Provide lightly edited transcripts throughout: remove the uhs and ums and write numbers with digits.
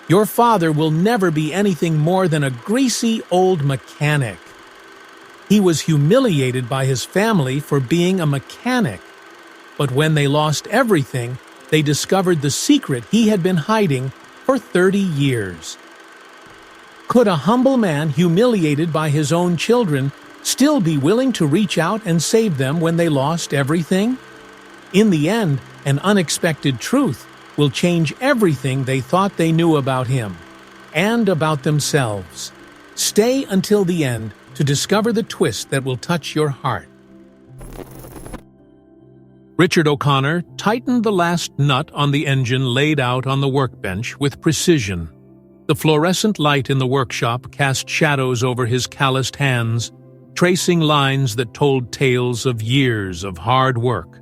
Your father will never be anything more than a greasy old mechanic. He was humiliated by his family for being a mechanic. But when they lost everything, they discovered the secret he had been hiding for 30 years. Could a humble man humiliated by his own children still be willing to reach out and save them when they lost everything? In the end, an unexpected truth will change everything they thought they knew about him and about themselves. Stay until the end to discover the twist that will touch your heart. Richard O'Connor tightened the last nut on the engine laid out on the workbench with precision. The fluorescent light in the workshop cast shadows over his calloused hands, tracing lines that told tales of years of hard work.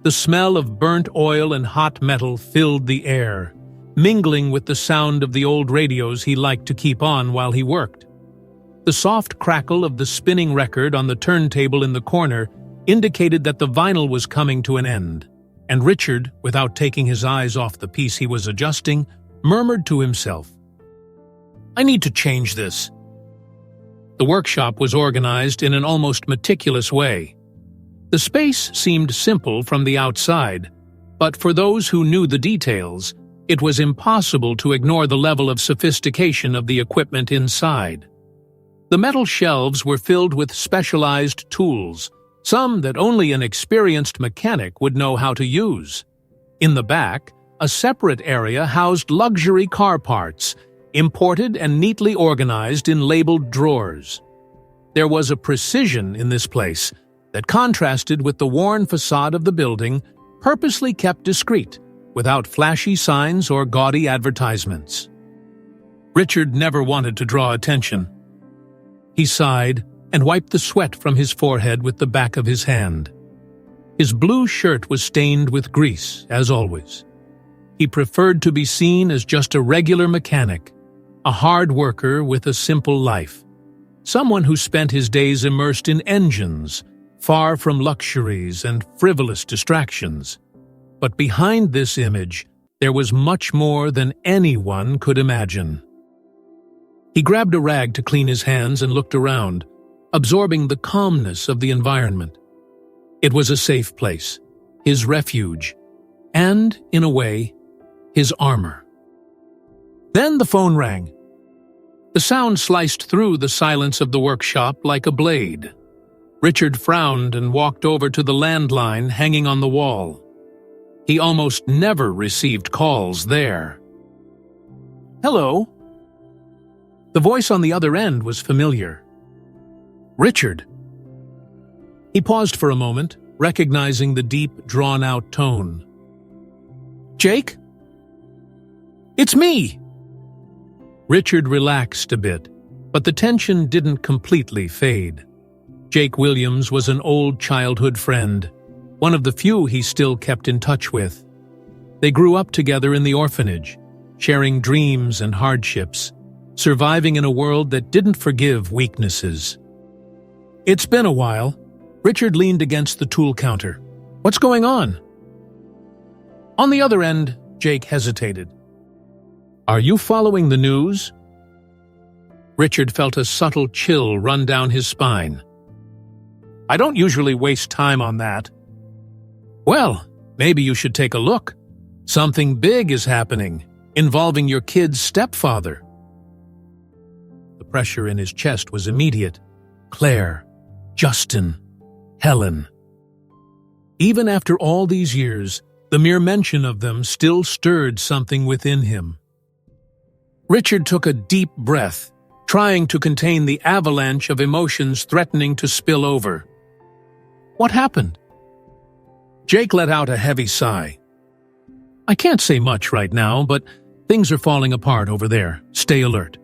The smell of burnt oil and hot metal filled the air, mingling with the sound of the old radios he liked to keep on while he worked. The soft crackle of the spinning record on the turntable in the corner indicated that the vinyl was coming to an end, and Richard, without taking his eyes off the piece he was adjusting, murmured to himself, "I need to change this." The workshop was organized in an almost meticulous way. The space seemed simple from the outside, but for those who knew the details, it was impossible to ignore the level of sophistication of the equipment inside. The metal shelves were filled with specialized tools, some that only an experienced mechanic would know how to use. In the back, a separate area housed luxury car parts, imported and neatly organized in labeled drawers. There was a precision in this place that contrasted with the worn facade of the building, purposely kept discreet, without flashy signs or gaudy advertisements. Richard never wanted to draw attention. He sighed and wiped the sweat from his forehead with the back of his hand. His blue shirt was stained with grease, as always. He preferred to be seen as just a regular mechanic, a hard worker with a simple life, someone who spent his days immersed in engines, far from luxuries and frivolous distractions. But behind this image, there was much more than anyone could imagine. He grabbed a rag to clean his hands and looked around, absorbing the calmness of the environment. It was a safe place, his refuge, and, in a way, his armor. Then the phone rang. The sound sliced through the silence of the workshop like a blade. Richard frowned and walked over to the landline hanging on the wall. He almost never received calls there. "Hello?" The voice on the other end was familiar. "Richard." He paused for a moment, recognizing the deep, drawn-out tone. "Jake?" "It's me!" Richard relaxed a bit, but the tension didn't completely fade. Jake Williams was an old childhood friend, one of the few he still kept in touch with. They grew up together in the orphanage, sharing dreams and hardships, surviving in a world that didn't forgive weaknesses. "It's been a while." Richard leaned against the tool counter. "What's going on?" On the other end, Jake hesitated. "Are you following the news?" Richard felt a subtle chill run down his spine. "I don't usually waste time on that." "Well, maybe you should take a look. Something big is happening, involving your kid's stepfather." The pressure in his chest was immediate. Claire, Justin, Helen. Even after all these years, the mere mention of them still stirred something within him. Richard took a deep breath, trying to contain the avalanche of emotions threatening to spill over. "What happened?" Jake let out a heavy sigh. "I can't say much right now, but things are falling apart over there. Stay alert."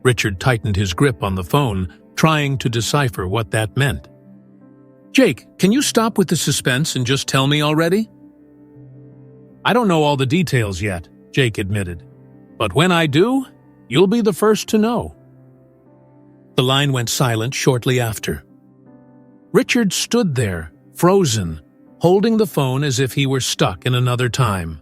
Richard tightened his grip on the phone, trying to decipher what that meant. "Jake, can you stop with the suspense and just tell me already?" "I don't know all the details yet," Jake admitted. "But when I do, you'll be the first to know." The line went silent shortly after. Richard stood there, frozen, holding the phone as if he were stuck in another time.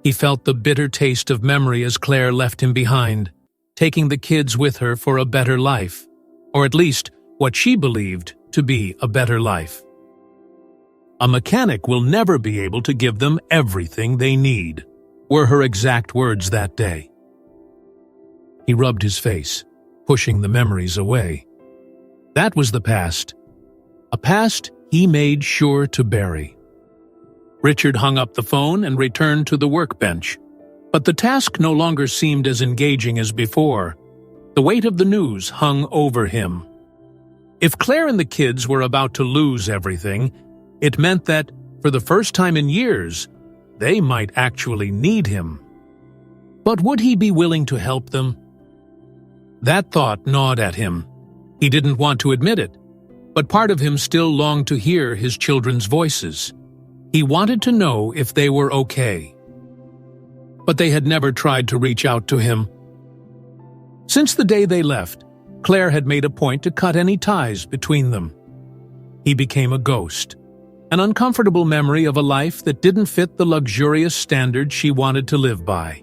He felt the bitter taste of memory as Claire left him behind, taking the kids with her for a better life, or at least what she believed to be a better life. "A mechanic will never be able to give them everything they need," were her exact words that day. He rubbed his face, pushing the memories away. That was the past, a past he made sure to bury. Richard hung up the phone and returned to the workbench, but the task no longer seemed as engaging as before. The weight of the news hung over him. If Claire and the kids were about to lose everything, it meant that, for the first time in years, they might actually need him. But would he be willing to help them? That thought gnawed at him. He didn't want to admit it, but part of him still longed to hear his children's voices. He wanted to know if they were okay. But they had never tried to reach out to him. Since the day they left, Claire had made a point to cut any ties between them. He became a ghost, an uncomfortable memory of a life that didn't fit the luxurious standards she wanted to live by.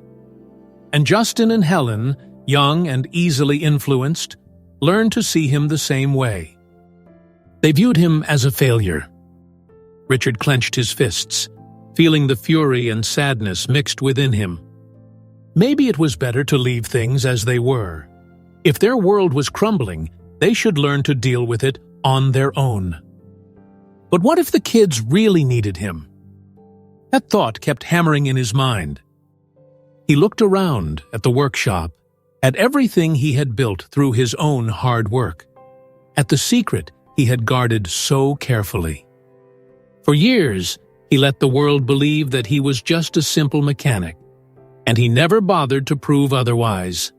And Justin and Helen, young and easily influenced, learned to see him the same way. They viewed him as a failure. Richard clenched his fists, feeling the fury and sadness mixed within him. Maybe it was better to leave things as they were. If their world was crumbling, they should learn to deal with it on their own. But what if the kids really needed him? That thought kept hammering in his mind. He looked around at the workshop, at everything he had built through his own hard work, at the secret he had guarded so carefully. For years, he let the world believe that he was just a simple mechanic, and he never bothered to prove otherwise.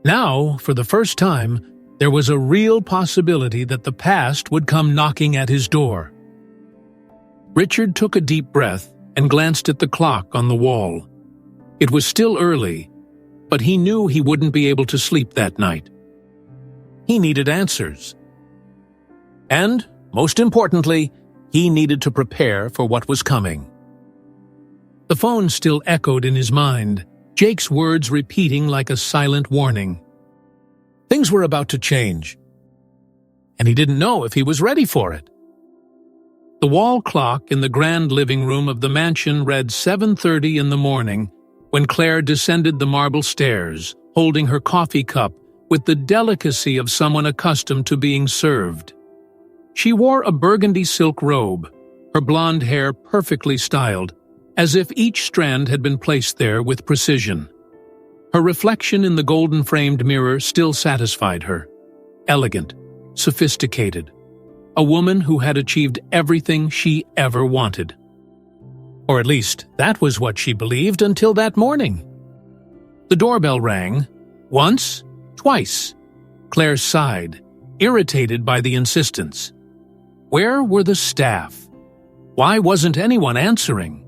Now, for the first time, there was a real possibility that the past would come knocking at his door. Richard took a deep breath and glanced at the clock on the wall. It was still early, but he knew he wouldn't be able to sleep that night. He needed answers. And, most importantly, he needed to prepare for what was coming. The phone still echoed in his mind, Jake's words repeating like a silent warning. Things were about to change, and he didn't know if he was ready for it. The wall clock in the grand living room of the mansion read 7:30 in the morning when Claire descended the marble stairs, holding her coffee cup with the delicacy of someone accustomed to being served. She wore a burgundy silk robe, her blonde hair perfectly styled, as if each strand had been placed there with precision. Her reflection in the golden-framed mirror still satisfied her. Elegant, sophisticated, a woman who had achieved everything she ever wanted. Or at least, that was what she believed until that morning. The doorbell rang. Once, twice. Claire sighed, irritated by the insistence. Where were the staff? Why wasn't anyone answering?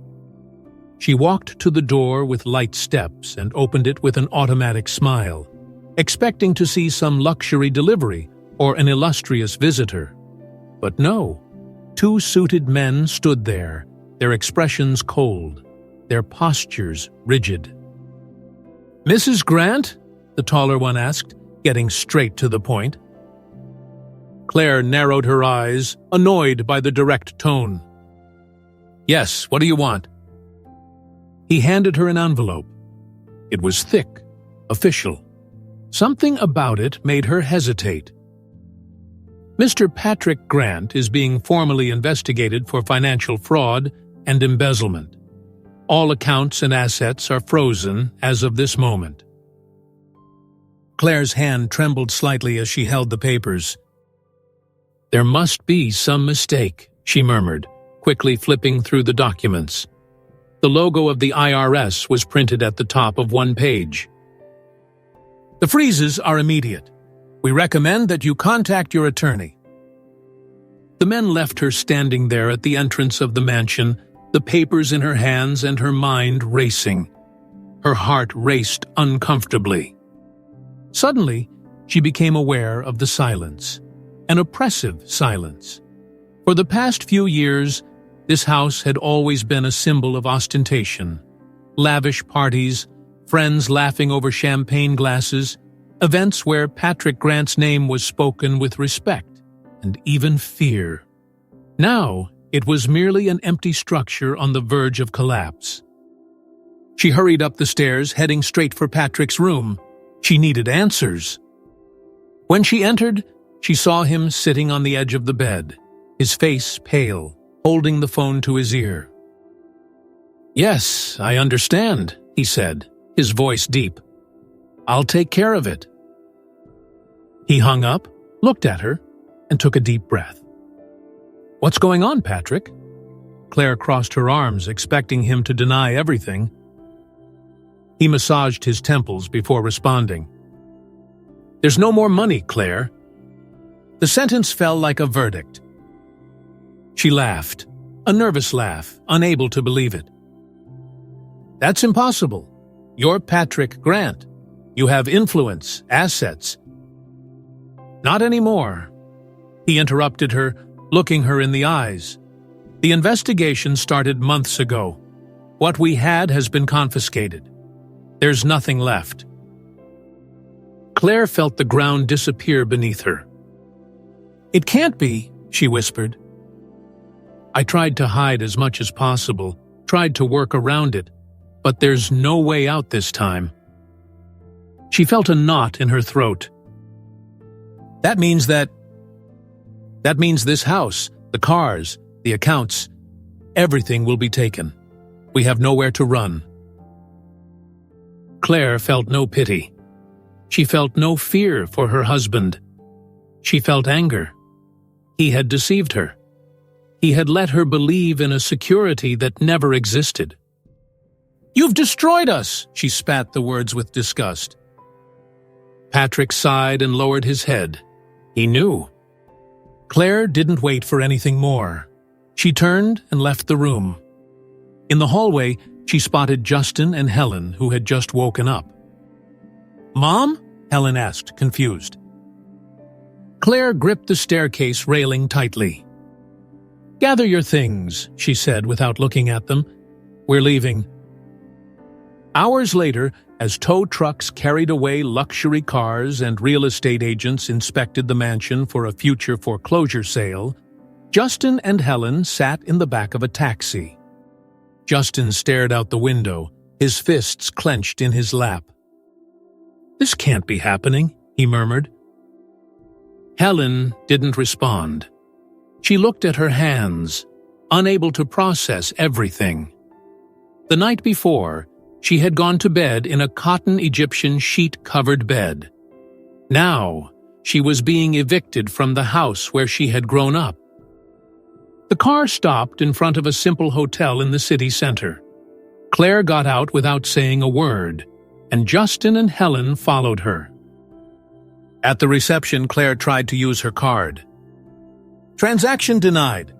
She walked to the door with light steps and opened it with an automatic smile, expecting to see some luxury delivery or an illustrious visitor. But no, two suited men stood there, their expressions cold, their postures rigid. "Mrs. Grant?" the taller one asked, getting straight to the point. Claire narrowed her eyes, annoyed by the direct tone. "Yes, what do you want?" He handed her an envelope. It was thick, official. Something about it made her hesitate. Mr. Patrick Grant is being formally investigated for financial fraud and embezzlement. All accounts and assets are frozen as of this moment. Claire's hand trembled slightly as she held the papers. "There must be some mistake," she murmured, quickly flipping through the documents. The logo of the IRS was printed at the top of one page. "The freezes are immediate. We recommend that you contact your attorney." The men left her standing there at the entrance of the mansion, the papers in her hands and her mind racing. Her heart raced uncomfortably. Suddenly, she became aware of the silence, an oppressive silence. For the past few years, this house had always been a symbol of ostentation, lavish parties, friends laughing over champagne glasses, events where Patrick Grant's name was spoken with respect and even fear. Now, it was merely an empty structure on the verge of collapse. She hurried up the stairs, heading straight for Patrick's room. She needed answers. When she entered, she saw him sitting on the edge of the bed, his face pale, holding the phone to his ear. "Yes, I understand," he said, his voice deep. "I'll take care of it." He hung up, looked at her, and took a deep breath. "What's going on, Patrick?" Claire crossed her arms, expecting him to deny everything. He massaged his temples before responding. "There's no more money, Claire." The sentence fell like a verdict. She laughed, a nervous laugh, unable to believe it. "That's impossible. You're Patrick Grant. You have influence, assets." "Not anymore." He interrupted her, looking her in the eyes. "The investigation started months ago. What we had has been confiscated. There's nothing left." Claire felt the ground disappear beneath her. "It can't be," she whispered. "I tried to hide as much as possible, tried to work around it, but there's no way out this time." She felt a knot in her throat. That means this house, the cars, the accounts, everything will be taken. We have nowhere to run." Claire felt no pity. She felt no fear for her husband. She felt anger. He had deceived her. He had let her believe in a security that never existed. "You've destroyed us!" She spat the words with disgust. Patrick sighed and lowered his head. He knew. Claire didn't wait for anything more. She turned and left the room. In the hallway, she spotted Justin and Helen, who had just woken up. "Mom?" Helen asked, confused. Claire gripped the staircase railing tightly. "Gather your things," she said without looking at them. "We're leaving." Hours later, as tow trucks carried away luxury cars and real estate agents inspected the mansion for a future foreclosure sale, Justin and Helen sat in the back of a taxi. Justin stared out the window, his fists clenched in his lap. "This can't be happening," he murmured. Helen didn't respond. She looked at her hands, unable to process everything. The night before, she had gone to bed in a cotton Egyptian sheet-covered bed. Now, she was being evicted from the house where she had grown up. The car stopped in front of a simple hotel in the city center. Claire got out without saying a word, and Justin and Helen followed her. At the reception, Claire tried to use her card. "Transaction denied."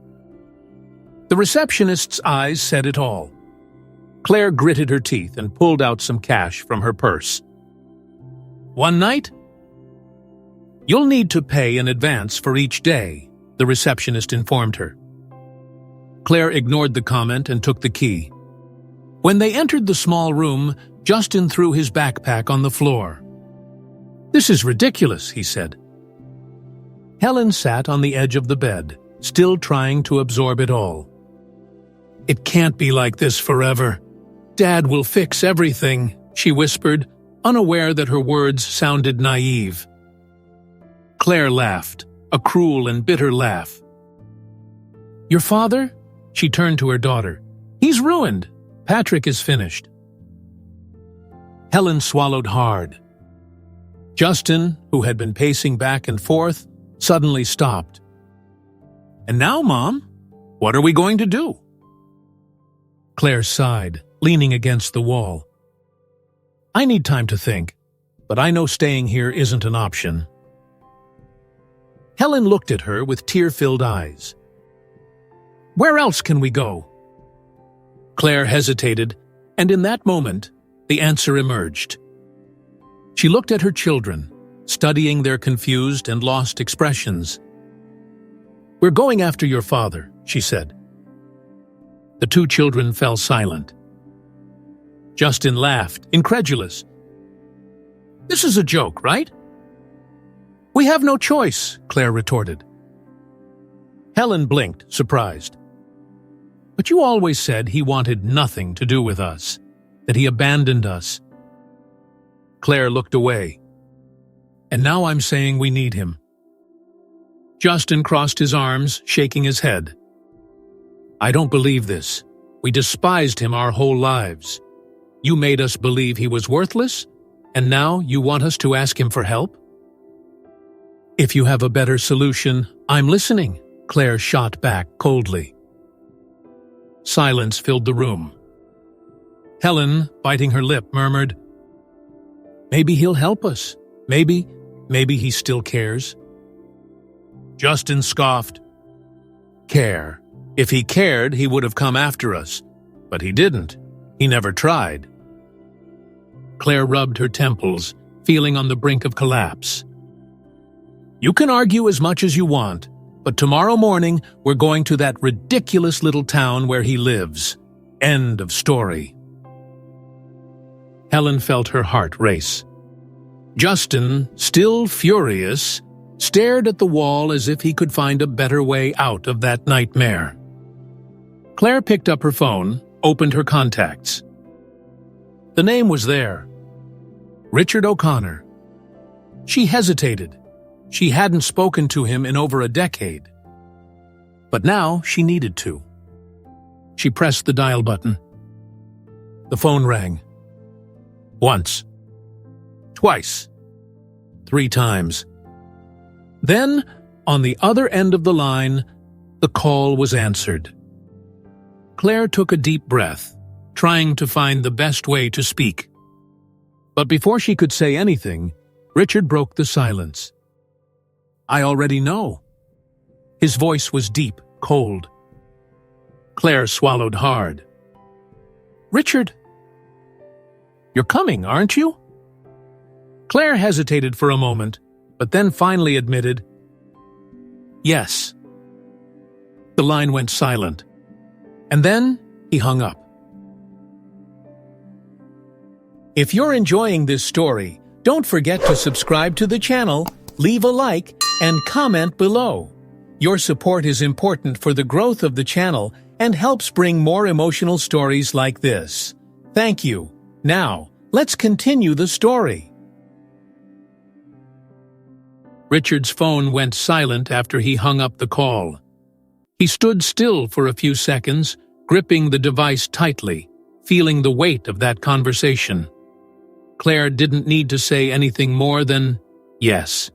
The receptionist's eyes said it all. Claire gritted her teeth and pulled out some cash from her purse. "One night?" "You'll need to pay in advance for each day," the receptionist informed her. Claire ignored the comment and took the key. When they entered the small room, Justin threw his backpack on the floor. "This is ridiculous," he said. Helen sat on the edge of the bed, still trying to absorb it all. "It can't be like this forever. Dad will fix everything," she whispered, unaware that her words sounded naive. Claire laughed, a cruel and bitter laugh. "Your father?" She turned to her daughter. "He's ruined. Patrick is finished." Helen swallowed hard. Justin, who had been pacing back and forth, suddenly stopped. "And now, Mom, what are we going to do?" Claire sighed, leaning against the wall. "I need time to think, but I know staying here isn't an option." Helen looked at her with tear-filled eyes. "Where else can we go?" Claire hesitated, and in that moment, the answer emerged. She looked at her children, studying their confused and lost expressions. "We're going after your father," she said. The two children fell silent. Justin laughed, incredulous. "This is a joke, right?" "We have no choice," Claire retorted. Helen blinked, surprised. "But you always said he wanted nothing to do with us, that he abandoned us." Claire looked away. "And now I'm saying we need him." Justin crossed his arms, shaking his head. "I don't believe this. We despised him our whole lives. You made us believe he was worthless, and now you want us to ask him for help?" "If you have a better solution, I'm listening," Claire shot back coldly. Silence filled the room. Helen, biting her lip, murmured, "Maybe he'll help us. Maybe he still cares." Justin scoffed. "Care. If he cared, he would have come after us. But he didn't. He never tried." Claire rubbed her temples, feeling on the brink of collapse. "You can argue as much as you want, but tomorrow morning we're going to that ridiculous little town where he lives. End of story." Helen felt her heart race. Justin, still furious, stared at the wall as if he could find a better way out of that nightmare. Claire picked up her phone, opened her contacts. The name was there. Richard O'Connor. She hesitated. She hadn't spoken to him in over a decade. But now she needed to. She pressed the dial button. The phone rang. Once. Twice. 3 times. Then, on the other end of the line, the call was answered. Claire took a deep breath, trying to find the best way to speak. But before she could say anything, Richard broke the silence. "I already know." His voice was deep, cold. Claire swallowed hard. "Richard, you're coming, aren't you?" Claire hesitated for a moment, but then finally admitted, "Yes." The line went silent, and then he hung up. If you're enjoying this story, don't forget to subscribe to the channel, leave a like, and comment below. Your support is important for the growth of the channel and helps bring more emotional stories like this. Thank you. Now, let's continue the story. Richard's phone went silent after he hung up the call. He stood still for a few seconds, gripping the device tightly, feeling the weight of that conversation. Claire didn't need to say anything more than yes.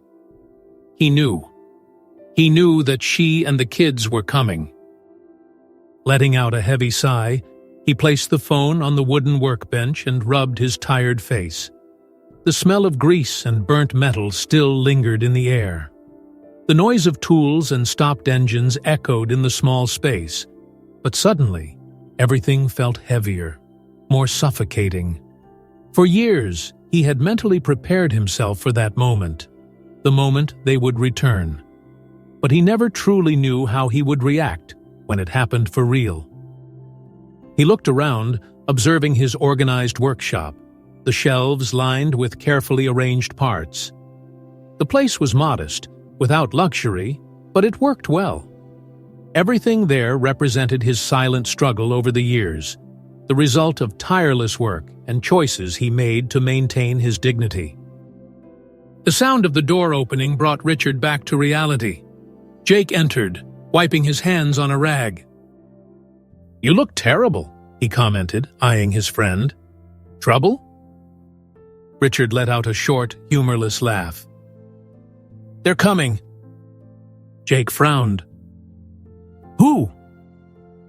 He knew. He knew that she and the kids were coming. Letting out a heavy sigh, he placed the phone on the wooden workbench and rubbed his tired face. The smell of grease and burnt metal still lingered in the air. The noise of tools and stopped engines echoed in the small space, but suddenly, everything felt heavier, more suffocating. For years, he had mentally prepared himself for that moment, the moment they would return. But he never truly knew how he would react when it happened for real. He looked around, observing his organized workshop, the shelves lined with carefully arranged parts. The place was modest, without luxury, but it worked well. Everything there represented his silent struggle over the years, the result of tireless work and choices he made to maintain his dignity. The sound of the door opening brought Richard back to reality. Jake entered, wiping his hands on a rag. "You look terrible," he commented, eyeing his friend. "Trouble?" Richard let out a short, humorless laugh. "They're coming." Jake frowned. "Who?"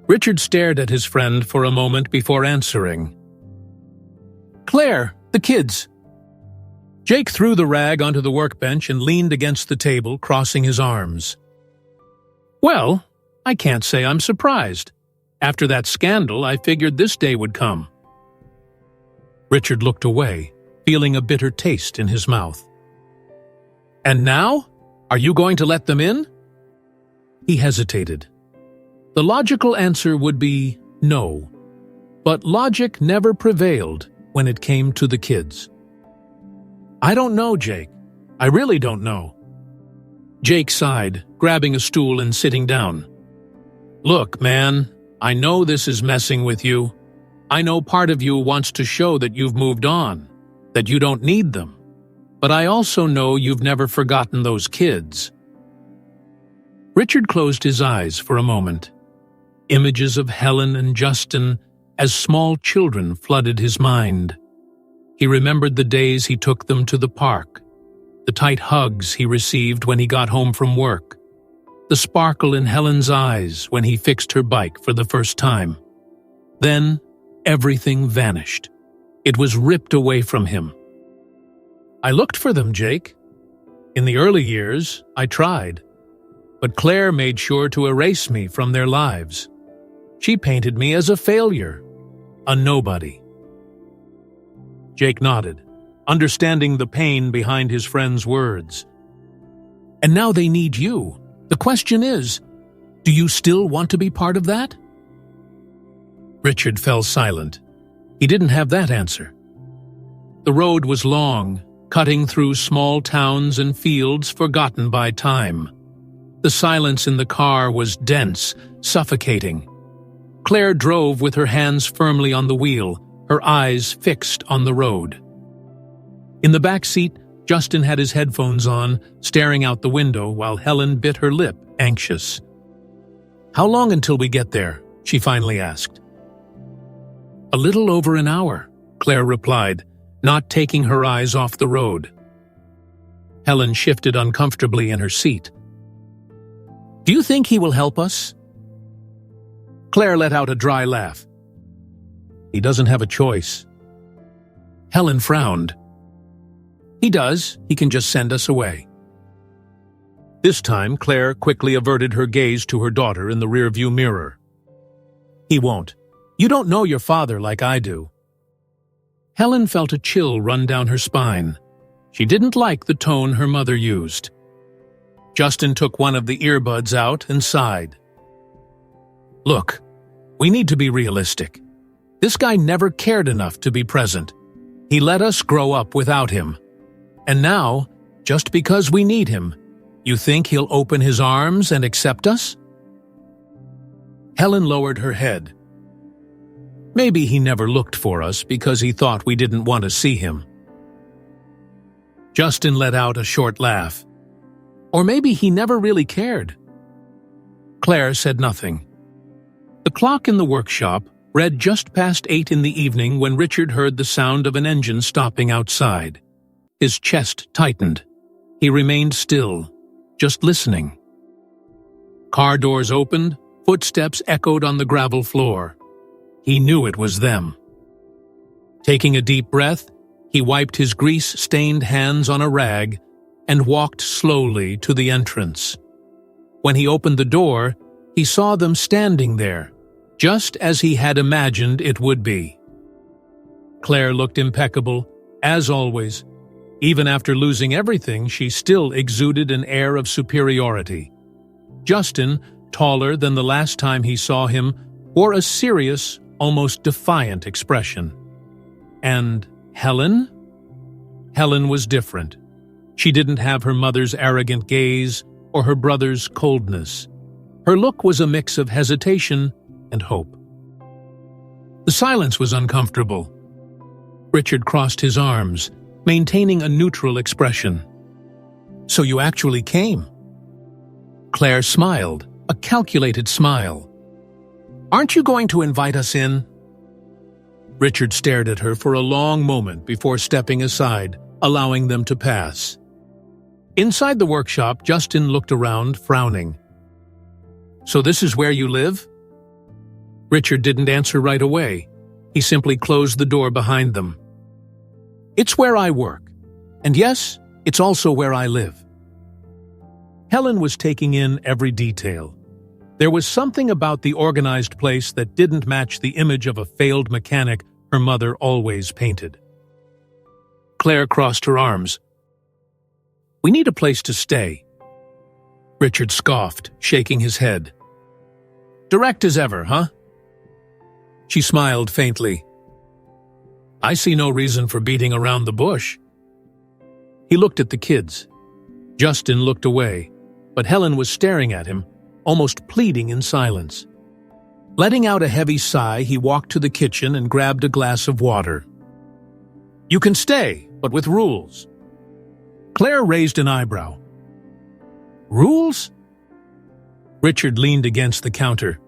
Richard stared at his friend for a moment before answering. "Claire, the kids." Jake threw the rag onto the workbench and leaned against the table, crossing his arms. "Well, I can't say I'm surprised. After that scandal, I figured this day would come." Richard looked away, feeling a bitter taste in his mouth. "And now? Are you going to let them in?" He hesitated. The logical answer would be no. But logic never prevailed when it came to the kids. "I don't know, Jake. I really don't know." Jake sighed, grabbing a stool and sitting down. "Look, man, I know this is messing with you. I know part of you wants to show that you've moved on, that you don't need them. But I also know you've never forgotten those kids." Richard closed his eyes for a moment. Images of Helen and Justin as small children flooded his mind. He remembered the days he took them to the park, the tight hugs he received when he got home from work, the sparkle in Helen's eyes when he fixed her bike for the first time. Then, everything vanished. It was ripped away from him. "I looked for them, Jake. In the early years, I tried. But Claire made sure to erase me from their lives. She painted me as a failure, a nobody." Jake nodded, understanding the pain behind his friend's words. "And now they need you. The question is, do you still want to be part of that?" Richard fell silent. He didn't have that answer. The road was long, cutting through small towns and fields forgotten by time. The silence in the car was dense, suffocating. Claire drove with her hands firmly on the wheel, her eyes fixed on the road. In the back seat, Justin had his headphones on, staring out the window while Helen bit her lip, anxious. "How long until we get there?" she finally asked. "A little over an hour," Claire replied, not taking her eyes off the road. Helen shifted uncomfortably in her seat. "Do you think he will help us?" Claire let out a dry laugh. "He doesn't have a choice." Helen frowned. "He does. He can just send us away." This time, Claire quickly averted her gaze to her daughter in the rearview mirror. "He won't. You don't know your father like I do." Helen felt a chill run down her spine. She didn't like the tone her mother used. Justin took one of the earbuds out and sighed. "Look, we need to be realistic. This guy never cared enough to be present. He let us grow up without him. And now, just because we need him, you think he'll open his arms and accept us?" Helen lowered her head. "Maybe he never looked for us because he thought we didn't want to see him." Justin let out a short laugh. "Or maybe he never really cared." Claire said nothing. The clock in the workshop read just past 8 in the evening when Richard heard the sound of an engine stopping outside. His chest tightened. He remained still, just listening. Car doors opened, footsteps echoed on the gravel floor. He knew it was them. Taking a deep breath, he wiped his grease-stained hands on a rag and walked slowly to the entrance. When he opened the door, he saw them standing there, just as he had imagined it would be. Claire looked impeccable, as always. Even after losing everything, she still exuded an air of superiority. Justin, taller than the last time he saw him, wore a serious, almost defiant expression. And Helen? Helen was different. She didn't have her mother's arrogant gaze or her brother's coldness. Her look was a mix of hesitation and hope. The silence was uncomfortable. Richard crossed his arms, maintaining a neutral expression. "So you actually came?" Claire smiled, a calculated smile. "Aren't you going to invite us in?" Richard stared at her for a long moment before stepping aside, allowing them to pass. Inside the workshop, Justin looked around, frowning. "So this is where you live?" Richard didn't answer right away. He simply closed the door behind them. "It's where I work. And yes, it's also where I live." Helen was taking in every detail. There was something about the organized place that didn't match the image of a failed mechanic her mother always painted. Claire crossed her arms. "We need a place to stay." Richard scoffed, shaking his head. "Direct as ever, huh?" She smiled faintly. I see no reason for beating around the bush. He looked at the kids. Justin looked away, but Helen was staring at him, almost pleading in silence. Letting out a heavy sigh, he walked to the kitchen and grabbed a glass of water. You can stay, but with rules. Claire raised an eyebrow. Rules? Richard leaned against the counter.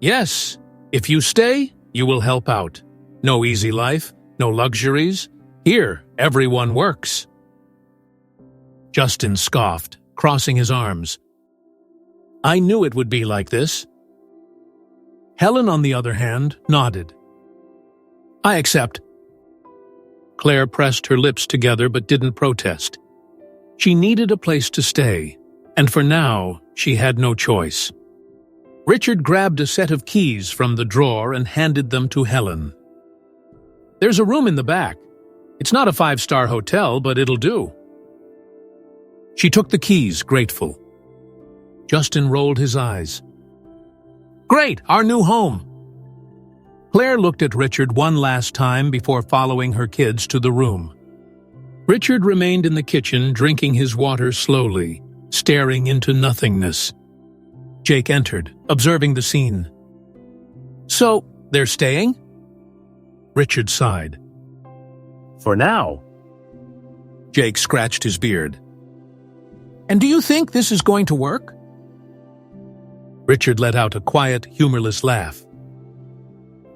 Yes, if you stay, you will help out. No easy life, no luxuries. Here, everyone works. Justin scoffed, crossing his arms. I knew it would be like this. Helen, on the other hand, nodded. I accept. Claire pressed her lips together but didn't protest. She needed a place to stay, and for now, she had no choice. Richard grabbed a set of keys from the drawer and handed them to Helen. There's a room in the back. It's not a 5-star hotel, but it'll do. She took the keys, grateful. Justin rolled his eyes. Great, our new home. Claire looked at Richard one last time before following her kids to the room. Richard remained in the kitchen, drinking his water slowly, staring into nothingness. Jake entered, observing the scene. So, they're staying? Richard sighed. For now. Jake scratched his beard. And do you think this is going to work? Richard let out a quiet, humorless laugh.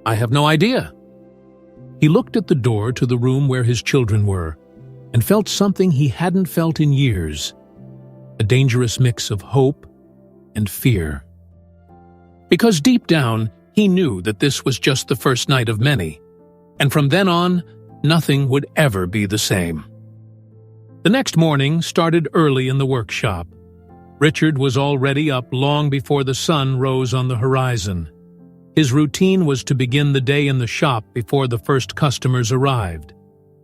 I have no idea. He looked at the door to the room where his children were and felt something he hadn't felt in years, a dangerous mix of hope and fear. Because deep down, he knew that this was just the first night of many, and from then on, nothing would ever be the same. The next morning started early in the workshop. Richard was already up long before the sun rose on the horizon. His routine was to begin the day in the shop before the first customers arrived.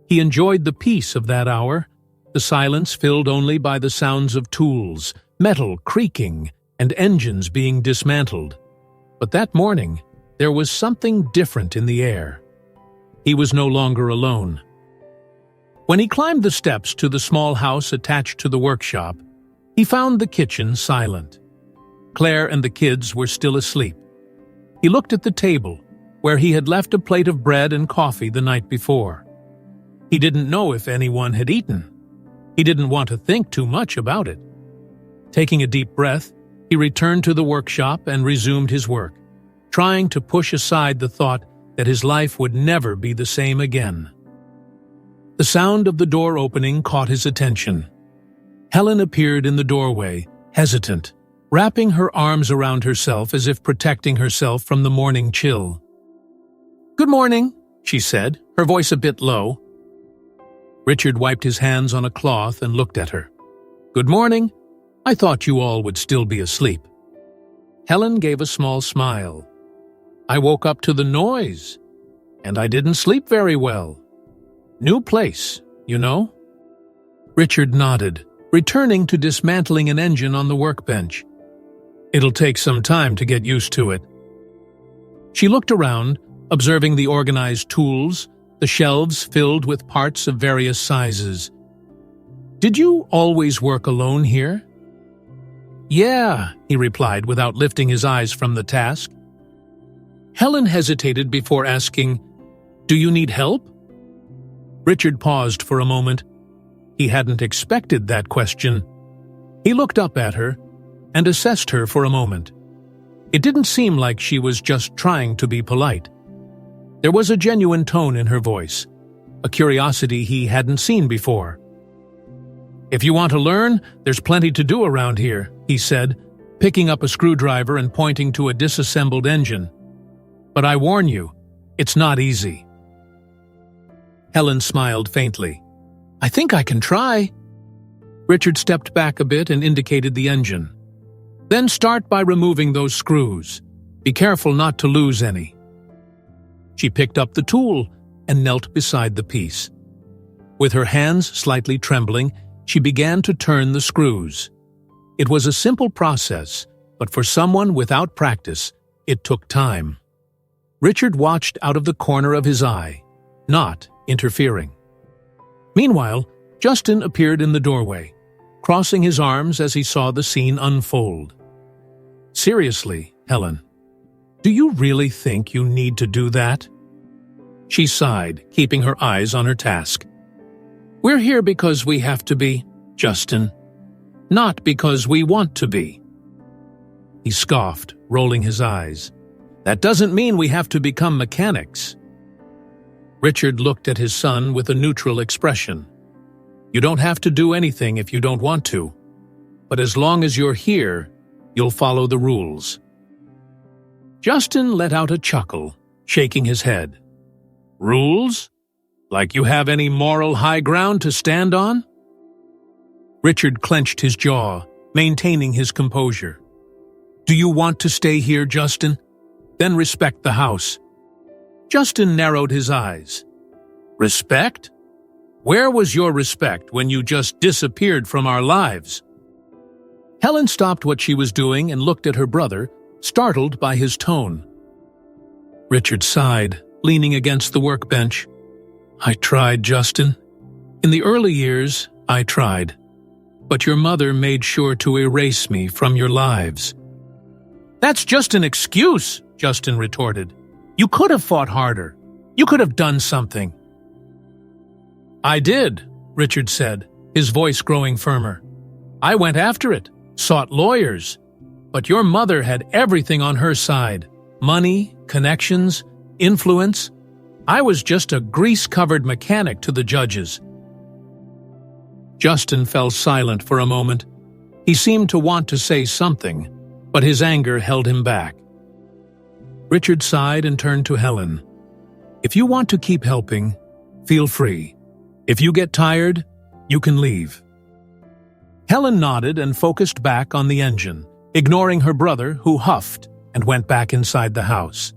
He enjoyed the peace of that hour, the silence filled only by the sounds of tools, metal creaking, and engines being dismantled. But that morning, there was something different in the air. He was no longer alone. When he climbed the steps to the small house attached to the workshop, he found the kitchen silent. Claire and the kids were still asleep. He looked at the table, where he had left a plate of bread and coffee the night before. He didn't know if anyone had eaten. He didn't want to think too much about it. Taking a deep breath, he returned to the workshop and resumed his work, trying to push aside the thought that his life would never be the same again. The sound of the door opening caught his attention. Helen appeared in the doorway, hesitant, wrapping her arms around herself as if protecting herself from the morning chill. Good morning, she said, her voice a bit low. Richard wiped his hands on a cloth and looked at her. Good morning. I thought you all would still be asleep. Helen gave a small smile. I woke up to the noise, and I didn't sleep very well. New place, you know? Richard nodded, returning to dismantling an engine on the workbench. It'll take some time to get used to it. She looked around, observing the organized tools, the shelves filled with parts of various sizes. Did you always work alone here? Yeah, he replied without lifting his eyes from the task. Helen hesitated before asking, Do you need help? Richard paused for a moment. He hadn't expected that question. He looked up at her and assessed her for a moment. It didn't seem like she was just trying to be polite. There was a genuine tone in her voice, a curiosity he hadn't seen before. If you want to learn, there's plenty to do around here, he said, picking up a screwdriver and pointing to a disassembled engine. But I warn you, it's not easy. Helen smiled faintly. I think I can try. Richard stepped back a bit and indicated the engine. Then start by removing those screws. Be careful not to lose any. She picked up the tool and knelt beside the piece. With her hands slightly trembling, she began to turn the screws. It was a simple process, but for someone without practice, it took time. Richard watched out of the corner of his eye, not interfering. Meanwhile, Justin appeared in the doorway, crossing his arms as he saw the scene unfold. "Seriously, Helen, do you really think you need to do that?" She sighed, keeping her eyes on her task. "We're here because we have to be, Justin, not because we want to be." He scoffed, rolling his eyes. "That doesn't mean we have to become mechanics." Richard looked at his son with a neutral expression. "You don't have to do anything if you don't want to, but as long as you're here, you'll follow the rules." Justin let out a chuckle, shaking his head. "Rules? Like you have any moral high ground to stand on?" Richard clenched his jaw, maintaining his composure. "Do you want to stay here, Justin? Then respect the house." Justin narrowed his eyes. "Respect? Where was your respect when you just disappeared from our lives?" Helen stopped what she was doing and looked at her brother, startled by his tone. Richard sighed, leaning against the workbench. "I tried, Justin. In the early years, I tried. But your mother made sure to erase me from your lives." "That's just an excuse," Justin retorted. "You could have fought harder. You could have done something." "I did," Richard said, his voice growing firmer. "I went after it, sought lawyers. But your mother had everything on her side. Money, connections, influence. I was just a grease-covered mechanic to the judges." Justin fell silent for a moment. He seemed to want to say something, but his anger held him back. Richard sighed and turned to Helen. "If you want to keep helping, feel free. If you get tired, you can leave." Helen nodded and focused back on the engine, ignoring her brother, who huffed and went back inside the house.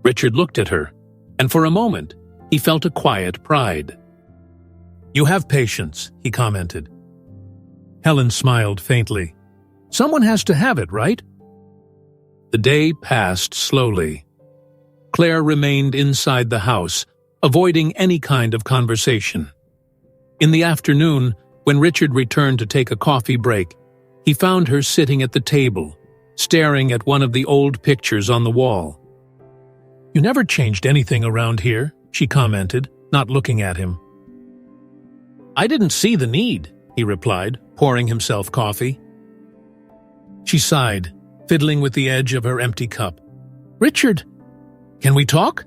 Richard looked at her, and for a moment, he felt a quiet pride. "You have patience," he commented. Helen smiled faintly. "Someone has to have it, right?" The day passed slowly. Claire remained inside the house, avoiding any kind of conversation. In the afternoon, when Richard returned to take a coffee break, he found her sitting at the table, staring at one of the old pictures on the wall. "You never changed anything around here," she commented, not looking at him. "I didn't see the need," he replied, pouring himself coffee. She sighed, fiddling with the edge of her empty cup. "Richard, can we talk?"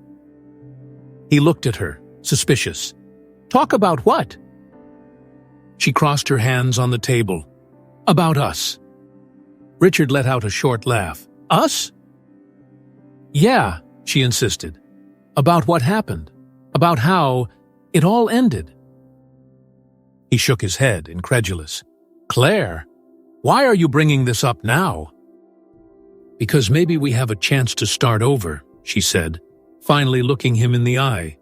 He looked at her, suspicious. "Talk about what?" She crossed her hands on the table. "About us." Richard let out a short laugh. "Us?" "Yeah," she insisted. "About what happened. About how it all ended." He shook his head, incredulous. "Claire, why are you bringing this up now?" "Because maybe we have a chance to start over," she said, finally looking him in the eye.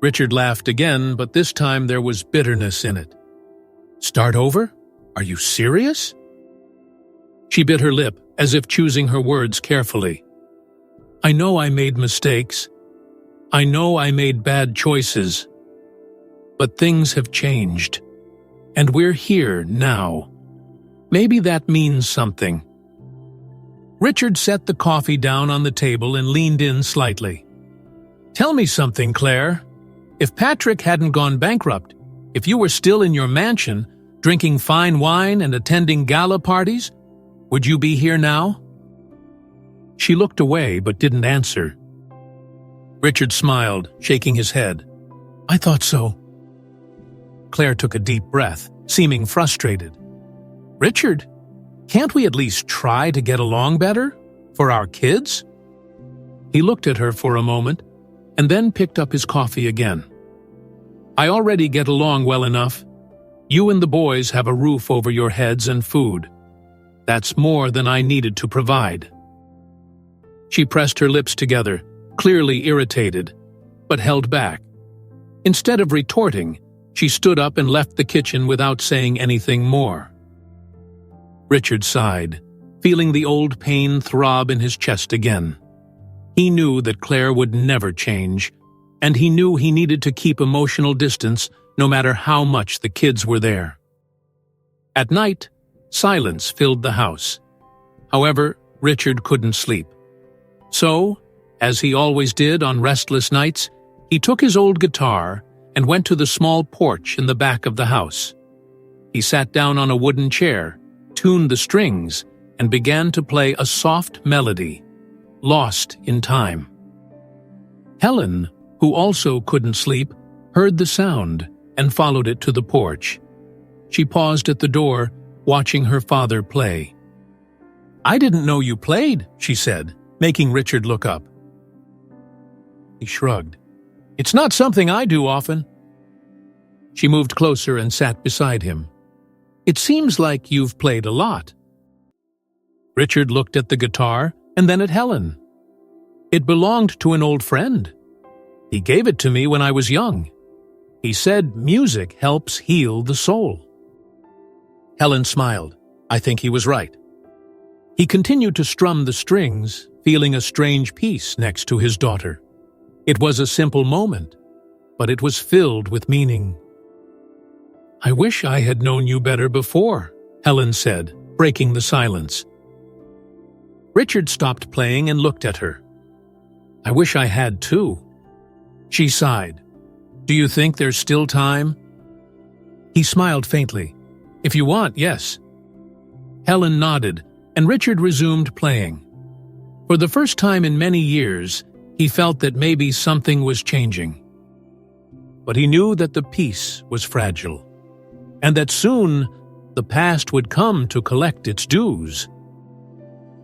Richard laughed again, but this time there was bitterness in it. "Start over? Are you serious?" She bit her lip, as if choosing her words carefully. "I know I made mistakes. I know I made bad choices. But things have changed. And we're here now. Maybe that means something." Richard set the coffee down on the table and leaned in slightly. "Tell me something, Claire. If Patrick hadn't gone bankrupt, if you were still in your mansion, drinking fine wine and attending gala parties, would you be here now?" She looked away but didn't answer. Richard smiled, shaking his head. "I thought so." Claire took a deep breath, seeming frustrated. "Richard, can't we at least try to get along better? For our kids?" He looked at her for a moment, and then picked up his coffee again. "I already get along well enough. You and the boys have a roof over your heads and food. That's more than I needed to provide." She pressed her lips together, clearly irritated, but held back. Instead of retorting, she stood up and left the kitchen without saying anything more. Richard sighed, feeling the old pain throb in his chest again. He knew that Claire would never change, and he knew he needed to keep emotional distance no matter how much the kids were there. At night, silence filled the house. However, Richard couldn't sleep. So, as he always did on restless nights, he took his old guitar and went to the small porch in the back of the house. He sat down on a wooden chair, tuned the strings, and began to play a soft melody, Lost in Time. Helen, who also couldn't sleep, heard the sound and followed it to the porch. She paused at the door, watching her father play. "I didn't know you played," she said, making Richard look up. He shrugged. "It's not something I do often." She moved closer and sat beside him. "It seems like you've played a lot." Richard looked at the guitar and then at Helen. "It belonged to an old friend. He gave it to me when I was young. He said music helps heal the soul." Helen smiled. I think he was right. He continued to strum the strings, feeling a strange peace next to his daughter. It was a simple moment, but it was filled with meaning. "I wish I had known you better before," Helen said, breaking the silence. Richard stopped playing and looked at her. "I wish I had too." She sighed. "Do you think there's still time?" He smiled faintly. "If you want, yes." Helen nodded, and Richard resumed playing. For the first time in many years, he felt that maybe something was changing. But he knew that the peace was fragile, and that soon the past would come to collect its dues.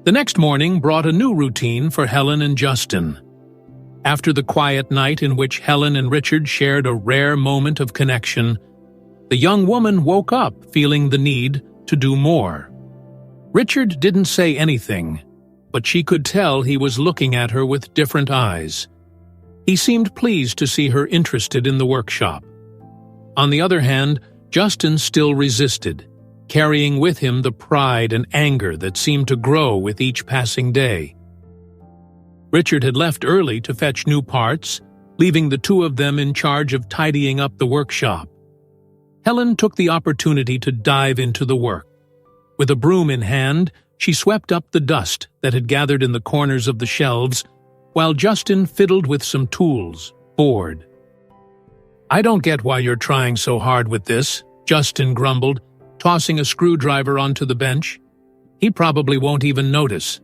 The next morning brought a new routine for Helen and Justin. After the quiet night in which Helen and Richard shared a rare moment of connection, the young woman woke up feeling the need to do more. Richard didn't say anything, but she could tell he was looking at her with different eyes. He seemed pleased to see her interested in the workshop. On the other hand, Justin still resisted, carrying with him the pride and anger that seemed to grow with each passing day. Richard had left early to fetch new parts, leaving the two of them in charge of tidying up the workshop. Helen took the opportunity to dive into the work. With a broom in hand, she swept up the dust that had gathered in the corners of the shelves, while Justin fiddled with some tools, bored. "I don't get why you're trying so hard with this," Justin grumbled, tossing a screwdriver onto the bench. "He probably won't even notice."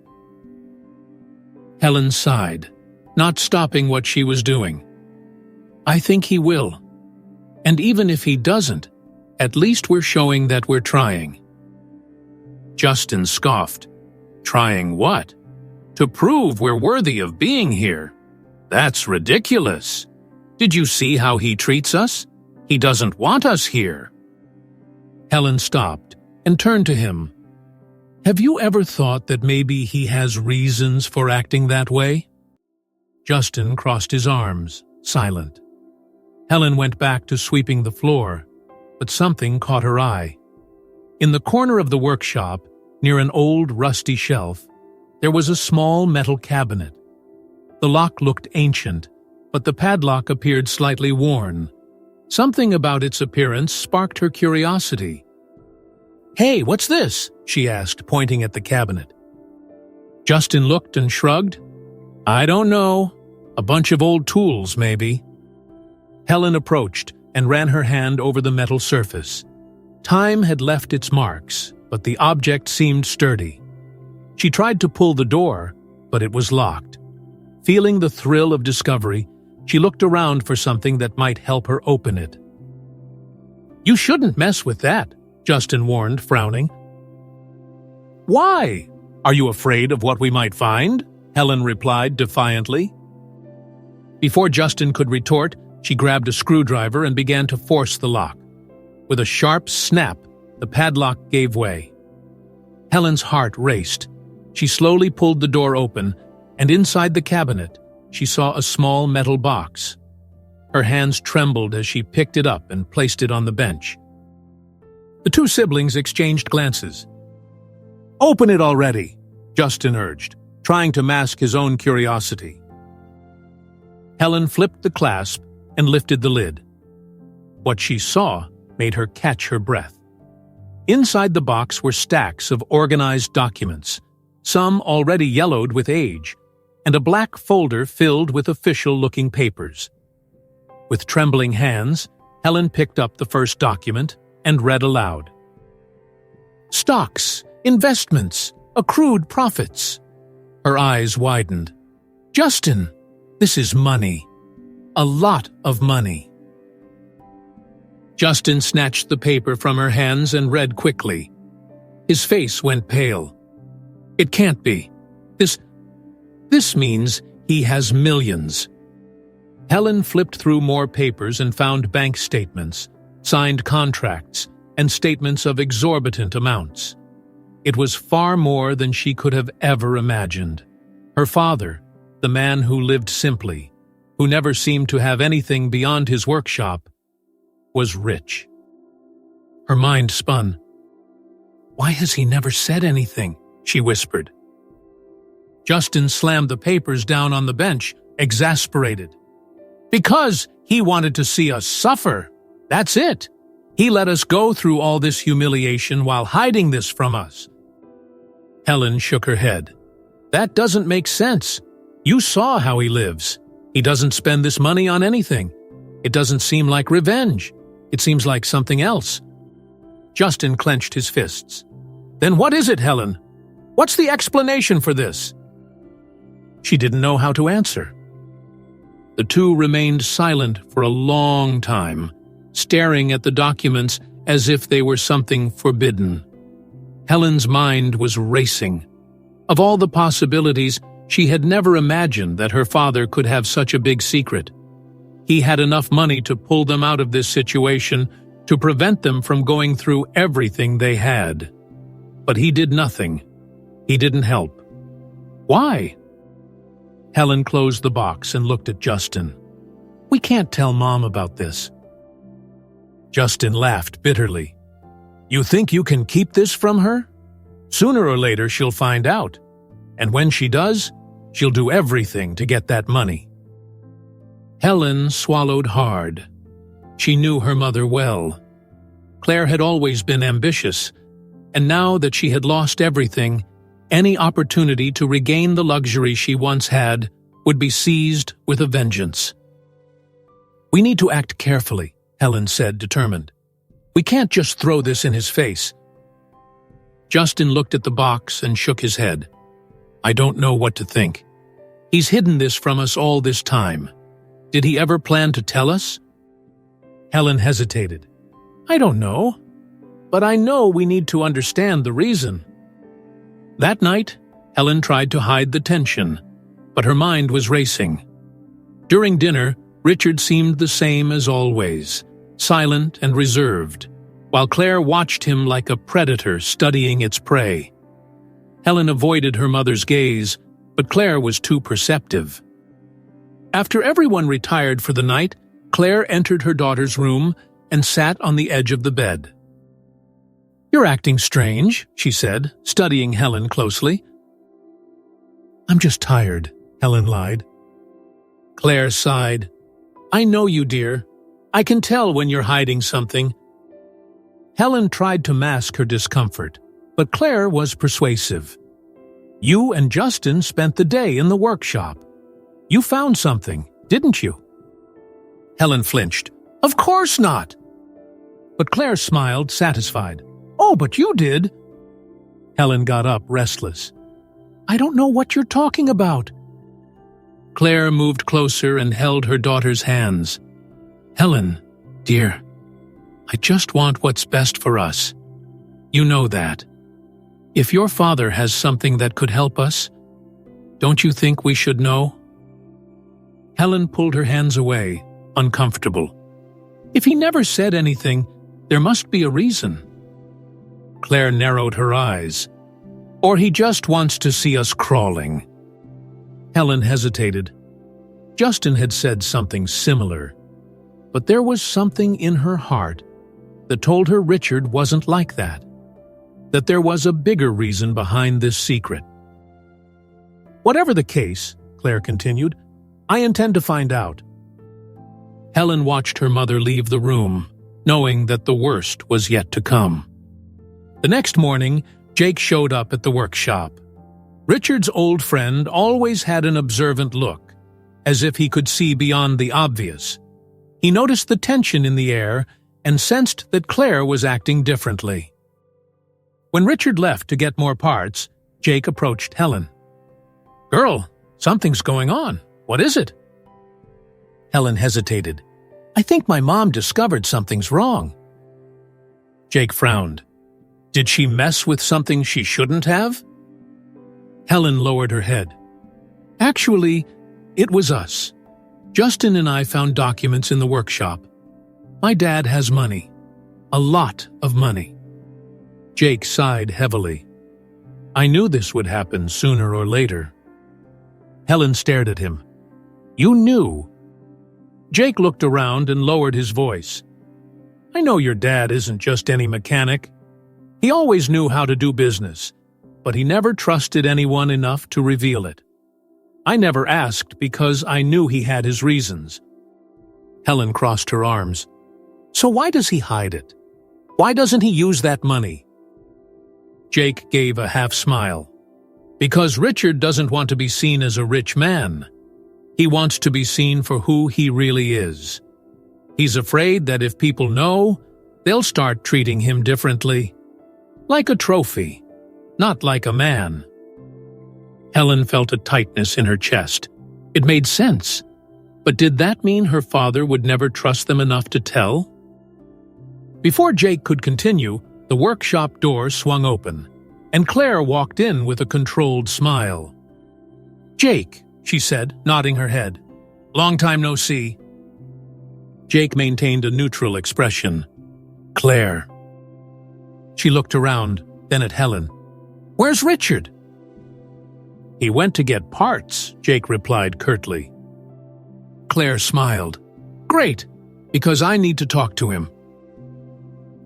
Helen sighed, not stopping what she was doing. "I think he will. And even if he doesn't, at least we're showing that we're trying." Justin scoffed. "Trying what? To prove we're worthy of being here? That's ridiculous. Did you see how he treats us? He doesn't want us here." Helen stopped and turned to him. "Have you ever thought that maybe he has reasons for acting that way?" Justin crossed his arms, silent. Helen went back to sweeping the floor, but something caught her eye. In the corner of the workshop, near an old rusty shelf, there was a small metal cabinet. The lock looked ancient, but the padlock appeared slightly worn. Something about its appearance sparked her curiosity. "Hey, what's this?" she asked, pointing at the cabinet. Justin looked and shrugged. "I don't know. A bunch of old tools, maybe." Helen approached and ran her hand over the metal surface. Time had left its marks, but the object seemed sturdy. She tried to pull the door, but it was locked. Feeling the thrill of discovery, she looked around for something that might help her open it. "You shouldn't mess with that," Justin warned, frowning. "Why? Are you afraid of what we might find?" Helen replied defiantly. Before Justin could retort, she grabbed a screwdriver and began to force the lock. With a sharp snap, the padlock gave way. Helen's heart raced. She slowly pulled the door open, and inside the cabinet, she saw a small metal box. Her hands trembled as she picked it up and placed it on the bench. The two siblings exchanged glances. "Open it already," Justin urged, trying to mask his own curiosity. Helen flipped the clasp and lifted the lid. What she saw made her catch her breath. Inside the box were stacks of organized documents, some already yellowed with age, and a black folder filled with official-looking papers. With trembling hands, Helen picked up the first document and read aloud. Stocks, investments, accrued profits. Her eyes widened. Justin, this is money. A lot of money. Justin snatched the paper from her hands and read quickly. His face went pale. It can't be. This means he has millions. Helen flipped through more papers and found bank statements, signed contracts, and statements of exorbitant amounts. It was far more than she could have ever imagined. Her father, the man who lived simply, who never seemed to have anything beyond his workshop, was rich. Her mind spun. Why has he never said anything? She whispered. Justin slammed the papers down on the bench, exasperated. Because he wanted to see us suffer. That's it. He let us go through all this humiliation while hiding this from us. Helen shook her head. That doesn't make sense. You saw how he lives. He doesn't spend this money on anything. It doesn't seem like revenge. It seems like something else. Justin clenched his fists. Then what is it, Helen? What's the explanation for this? She didn't know how to answer. The two remained silent for a long time, staring at the documents as if they were something forbidden. Helen's mind was racing. Of all the possibilities, she had never imagined that her father could have such a big secret. He had enough money to pull them out of this situation, to prevent them from going through everything they had. But he did nothing. He didn't help. Why? Helen closed the box and looked at Justin. We can't tell Mom about this. Justin laughed bitterly. You think you can keep this from her? Sooner or later she'll find out. And when she does, she'll do everything to get that money. Helen swallowed hard. She knew her mother well. Claire had always been ambitious, and now that she had lost everything, any opportunity to regain the luxury she once had would be seized with a vengeance. We need to act carefully, Helen said, determined. We can't just throw this in his face. Justin looked at the box and shook his head. I don't know what to think. He's hidden this from us all this time. Did he ever plan to tell us? Helen hesitated. I don't know, but I know we need to understand the reason. That night, Helen tried to hide the tension, but her mind was racing. During dinner, Richard seemed the same as always, silent and reserved, while Claire watched him like a predator studying its prey. Helen avoided her mother's gaze, but Claire was too perceptive. After everyone retired for the night, Claire entered her daughter's room and sat on the edge of the bed. You're acting strange, she said, studying Helen closely. I'm just tired, Helen lied. Claire sighed. I know you, dear. I can tell when you're hiding something. Helen tried to mask her discomfort, but Claire was persuasive. You and Justin spent the day in the workshop. You found something, didn't you? Helen flinched. Of course not. But Claire smiled, satisfied. Oh, but you did. Helen got up, restless. I don't know what you're talking about. Claire moved closer and held her daughter's hands. Helen, dear, I just want what's best for us. You know that. If your father has something that could help us, don't you think we should know? Helen pulled her hands away, uncomfortable. If he never said anything, there must be a reason. Claire narrowed her eyes. Or he just wants to see us crawling. Helen hesitated. Justin had said something similar, but there was something in her heart that told her Richard wasn't like that there was a bigger reason behind this secret. Whatever the case, Claire continued, I intend to find out." Helen watched her mother leave the room, knowing that the worst was yet to come. The next morning, Jake showed up at the workshop. Richard's old friend always had an observant look, as if he could see beyond the obvious. He noticed the tension in the air and sensed that Claire was acting differently. When Richard left to get more parts, Jake approached Helen. "Girl, something's going on. What is it?" Helen hesitated. "I think my mom discovered something's wrong." Jake frowned. "Did she mess with something she shouldn't have?" Helen lowered her head. "Actually, it was us. Justin and I found documents in the workshop. My dad has money. A lot of money." Jake sighed heavily. "I knew this would happen sooner or later." Helen stared at him. "You knew?" Jake looked around and lowered his voice. "I know your dad isn't just any mechanic. He always knew how to do business, but he never trusted anyone enough to reveal it. I never asked because I knew he had his reasons." Helen crossed her arms. "So why does he hide it? Why doesn't he use that money?" Jake gave a half-smile. "Because Richard doesn't want to be seen as a rich man. He wants to be seen for who he really is. He's afraid that if people know, they'll start treating him differently. Like a trophy, not like a man." Helen felt a tightness in her chest. It made sense. But did that mean her father would never trust them enough to tell? Before Jake could continue, the workshop door swung open, and Claire walked in with a controlled smile. "Jake," she said, nodding her head. "Long time no see." Jake maintained a neutral expression. "Claire." She looked around, then at Helen. "Where's Richard?" "He went to get parts," Jake replied curtly. Claire smiled. "Great, because I need to talk to him."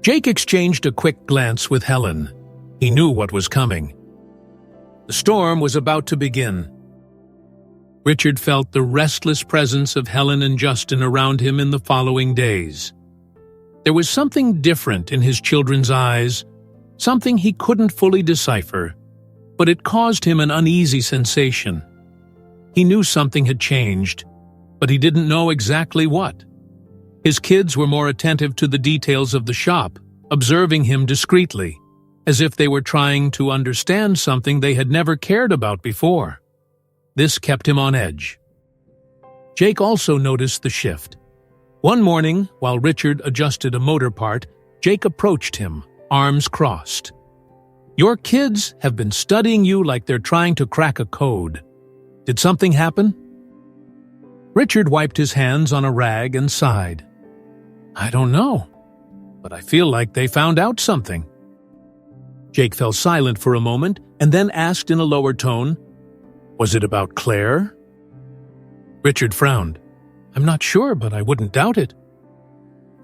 Jake exchanged a quick glance with Helen. He knew what was coming. The storm was about to begin. Richard felt the restless presence of Helen and Justin around him in the following days. There was something different in his children's eyes, something he couldn't fully decipher, but it caused him an uneasy sensation. He knew something had changed, but he didn't know exactly what. His kids were more attentive to the details of the shop, observing him discreetly, as if they were trying to understand something they had never cared about before. This kept him on edge. Jake also noticed the shift. One morning, while Richard adjusted a motor part, Jake approached him, arms crossed. "Your kids have been studying you like they're trying to crack a code. Did something happen?" Richard wiped his hands on a rag and sighed. "I don't know, but I feel like they found out something." Jake fell silent for a moment and then asked in a lower tone, "Was it about Claire?" Richard frowned. "I'm not sure, but I wouldn't doubt it."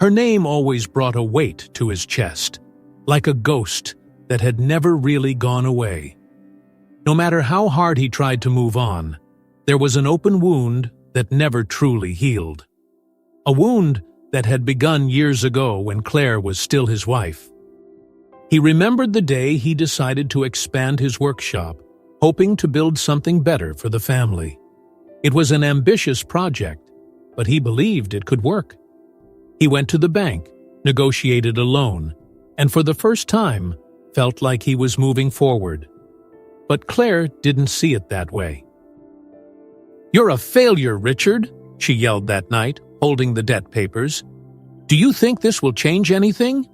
Her name always brought a weight to his chest, like a ghost that had never really gone away. No matter how hard he tried to move on, there was an open wound that never truly healed. A wound that had begun years ago when Claire was still his wife. He remembered the day he decided to expand his workshop, hoping to build something better for the family. It was an ambitious project, but he believed it could work. He went to the bank, negotiated a loan, and for the first time felt like he was moving forward. But Claire didn't see it that way. "You're a failure, Richard," she yelled that night, holding the debt papers. "Do you think this will change anything?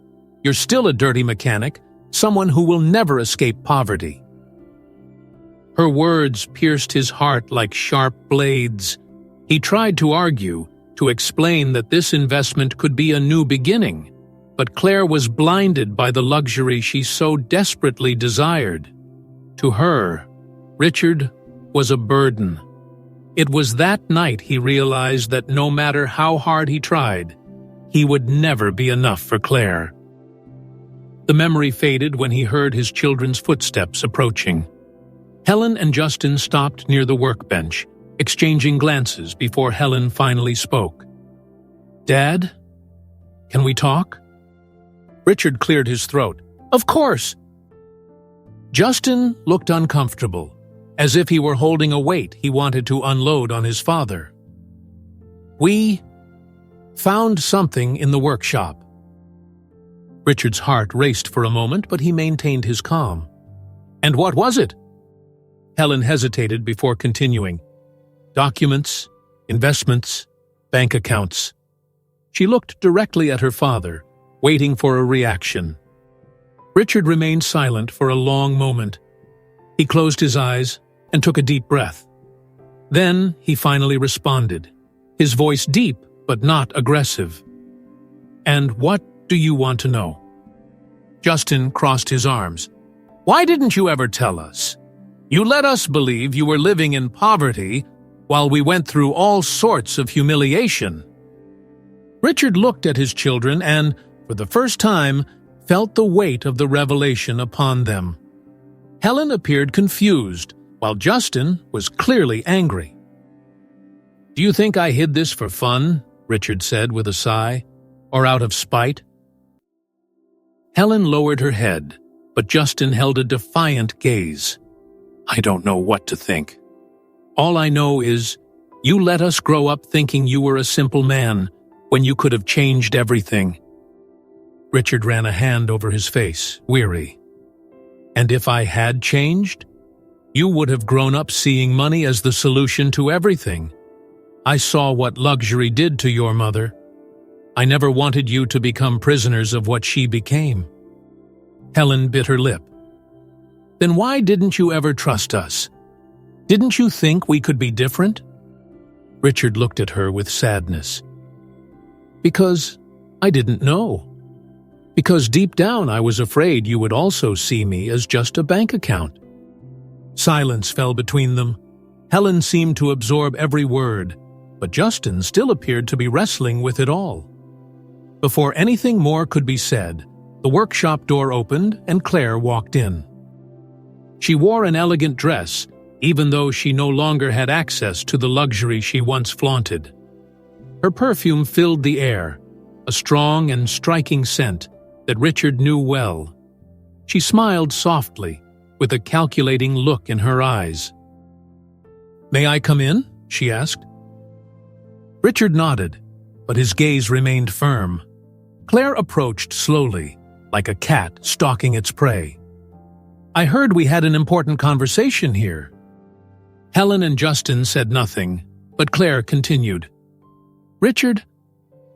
You're still a dirty mechanic, someone who will never escape poverty." Her words pierced his heart like sharp blades. He tried to argue, to explain that this investment could be a new beginning, but Claire was blinded by the luxury she so desperately desired. To her, Richard was a burden. It was that night he realized that no matter how hard he tried, he would never be enough for Claire. The memory faded when he heard his children's footsteps approaching. Helen and Justin stopped near the workbench, exchanging glances before Helen finally spoke. "Dad, can we talk?" Richard cleared his throat. "Of course." Justin looked uncomfortable, as if he were holding a weight he wanted to unload on his father. "We found something in the workshop." Richard's heart raced for a moment, but he maintained his calm. "And what was it?" Helen hesitated before continuing. "Documents, investments, bank accounts." She looked directly at her father, waiting for a reaction. Richard remained silent for a long moment. He closed his eyes and took a deep breath. Then he finally responded, his voice deep but not aggressive. "And what do you want to know?" Justin crossed his arms. "Why didn't you ever tell us? You let us believe you were living in poverty while we went through all sorts of humiliation." Richard looked at his children and, for the first time, felt the weight of the revelation upon them. Helen appeared confused, while Justin was clearly angry. "Do you think I hid this for fun?" Richard said with a sigh. "Or out of spite?" Helen lowered her head, but Justin held a defiant gaze. "I don't know what to think. All I know is, you let us grow up thinking you were a simple man, when you could have changed everything." Richard ran a hand over his face, weary. "And if I had changed, you would have grown up seeing money as the solution to everything. I saw what luxury did to your mother. I never wanted you to become prisoners of what she became." Helen bit her lip. "Then why didn't you ever trust us? Didn't you think we could be different?" Richard looked at her with sadness. "Because I didn't know. Because deep down I was afraid you would also see me as just a bank account." Silence fell between them. Helen seemed to absorb every word, but Justin still appeared to be wrestling with it all. Before anything more could be said, the workshop door opened and Claire walked in. She wore an elegant dress, even though she no longer had access to the luxury she once flaunted. Her perfume filled the air, a strong and striking scent that Richard knew well. She smiled softly, with a calculating look in her eyes. "May I come in?" she asked. Richard nodded, but his gaze remained firm. Claire approached slowly, like a cat stalking its prey. "I heard we had an important conversation here." Helen and Justin said nothing, but Claire continued. "Richard,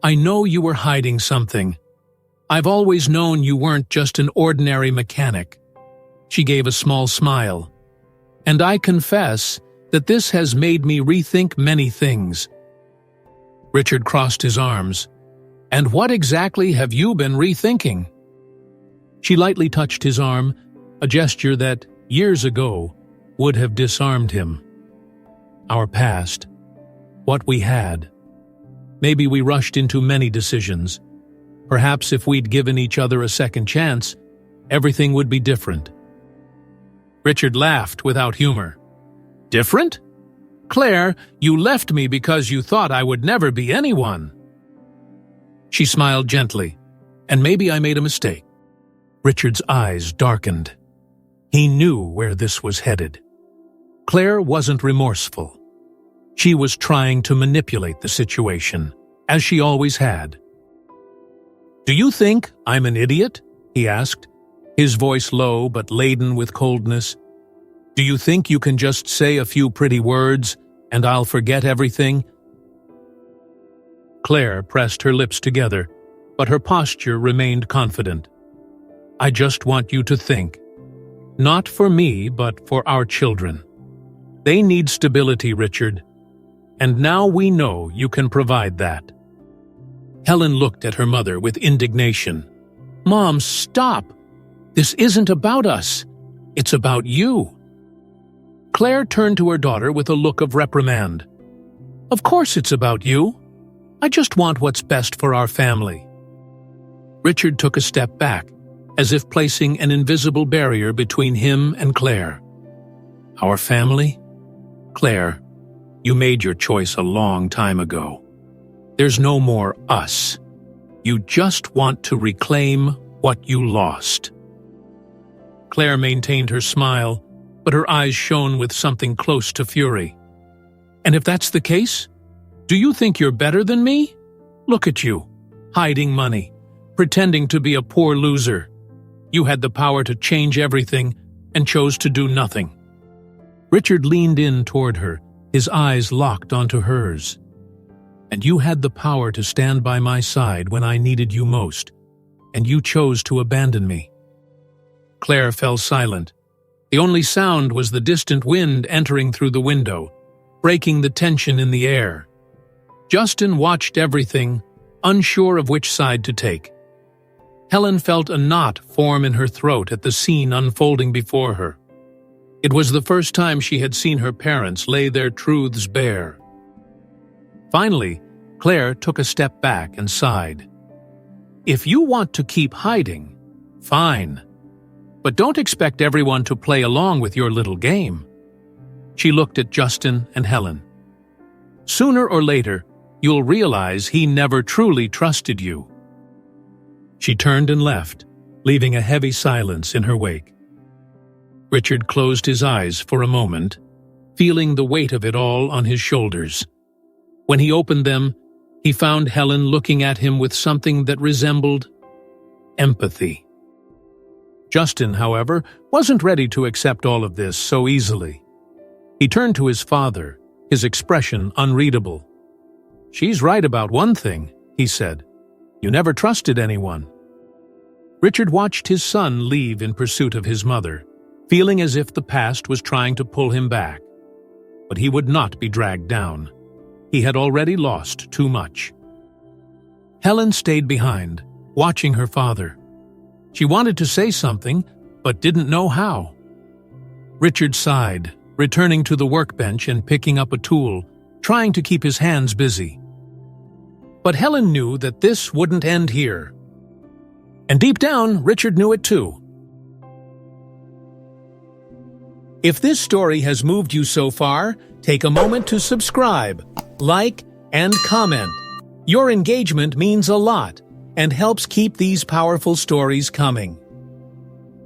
I know you were hiding something. I've always known you weren't just an ordinary mechanic." She gave a small smile. "And I confess that this has made me rethink many things." Richard crossed his arms. "And what exactly have you been rethinking?" She lightly touched his arm, a gesture that, years ago, would have disarmed him. "Our past. What we had. Maybe we rushed into many decisions. Perhaps if we'd given each other a second chance, everything would be different." Richard laughed without humor. "Different? Claire, you left me because you thought I would never be anyone." She smiled gently. "And maybe I made a mistake." Richard's eyes darkened. He knew where this was headed. Claire wasn't remorseful. She was trying to manipulate the situation, as she always had. "Do you think I'm an idiot?" he asked, his voice low but laden with coldness. "Do you think you can just say a few pretty words and I'll forget everything?" Claire pressed her lips together, but her posture remained confident. "I just want you to think. Not for me, but for our children. They need stability, Richard. And now we know you can provide that." Helen looked at her mother with indignation. "Mom, stop! This isn't about us. It's about you." Claire turned to her daughter with a look of reprimand. "Of course it's about you. I just want what's best for our family." Richard took a step back, as if placing an invisible barrier between him and Claire. "Our family? Claire, You made your choice a long time ago. There's no more us. You just want to reclaim what you lost." Claire maintained her smile, but her eyes shone with something close to fury. "And if that's the case, do you think you're better than me? Look at you, hiding money, pretending to be a poor loser. You had the power to change everything and chose to do nothing." Richard leaned in toward her, his eyes locked onto hers. "And you had the power to stand by my side when I needed you most, and you chose to abandon me." Claire fell silent. The only sound was the distant wind entering through the window, breaking the tension in the air. Justin watched everything, unsure of which side to take. Helen felt a knot form in her throat at the scene unfolding before her. It was the first time she had seen her parents lay their truths bare. Finally, Claire took a step back and sighed. "If you want to keep hiding, fine. But don't expect everyone to play along with your little game." She looked at Justin and Helen. "Sooner or later, you'll realize he never truly trusted you." She turned and left, leaving a heavy silence in her wake. Richard closed his eyes for a moment, feeling the weight of it all on his shoulders. When he opened them, he found Helen looking at him with something that resembled empathy. Justin, however, wasn't ready to accept all of this so easily. He turned to his father, his expression unreadable. "She's right about one thing," he said. "You never trusted anyone." Richard watched his son leave in pursuit of his mother, feeling as if the past was trying to pull him back. But he would not be dragged down. He had already lost too much. Helen stayed behind, watching her father. She wanted to say something, but didn't know how. Richard sighed, returning to the workbench and picking up a tool, trying to keep his hands busy. But Helen knew that this wouldn't end here. And deep down, Richard knew it too. If this story has moved you so far, take a moment to subscribe, like, and comment. Your engagement means a lot and helps keep these powerful stories coming.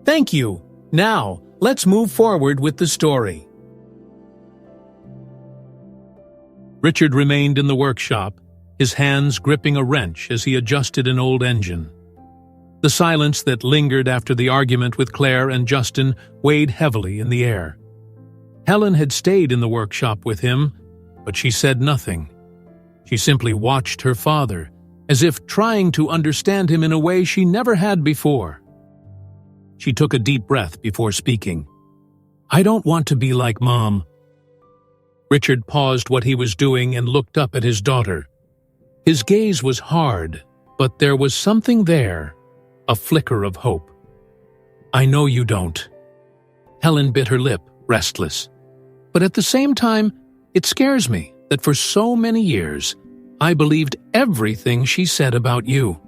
Thank you. Now, let's move forward with the story. Richard remained in the workshop, his hands gripping a wrench as he adjusted an old engine. The silence that lingered after the argument with Claire and Justin weighed heavily in the air. Helen had stayed in the workshop with him, but she said nothing. She simply watched her father, as if trying to understand him in a way she never had before. She took a deep breath before speaking. "I don't want to be like Mom." Richard paused what he was doing and looked up at his daughter. His gaze was hard, but there was something there, a flicker of hope. "I know you don't." Helen bit her lip, restless. "But at the same time, it scares me that for so many years, I believed everything she said about you."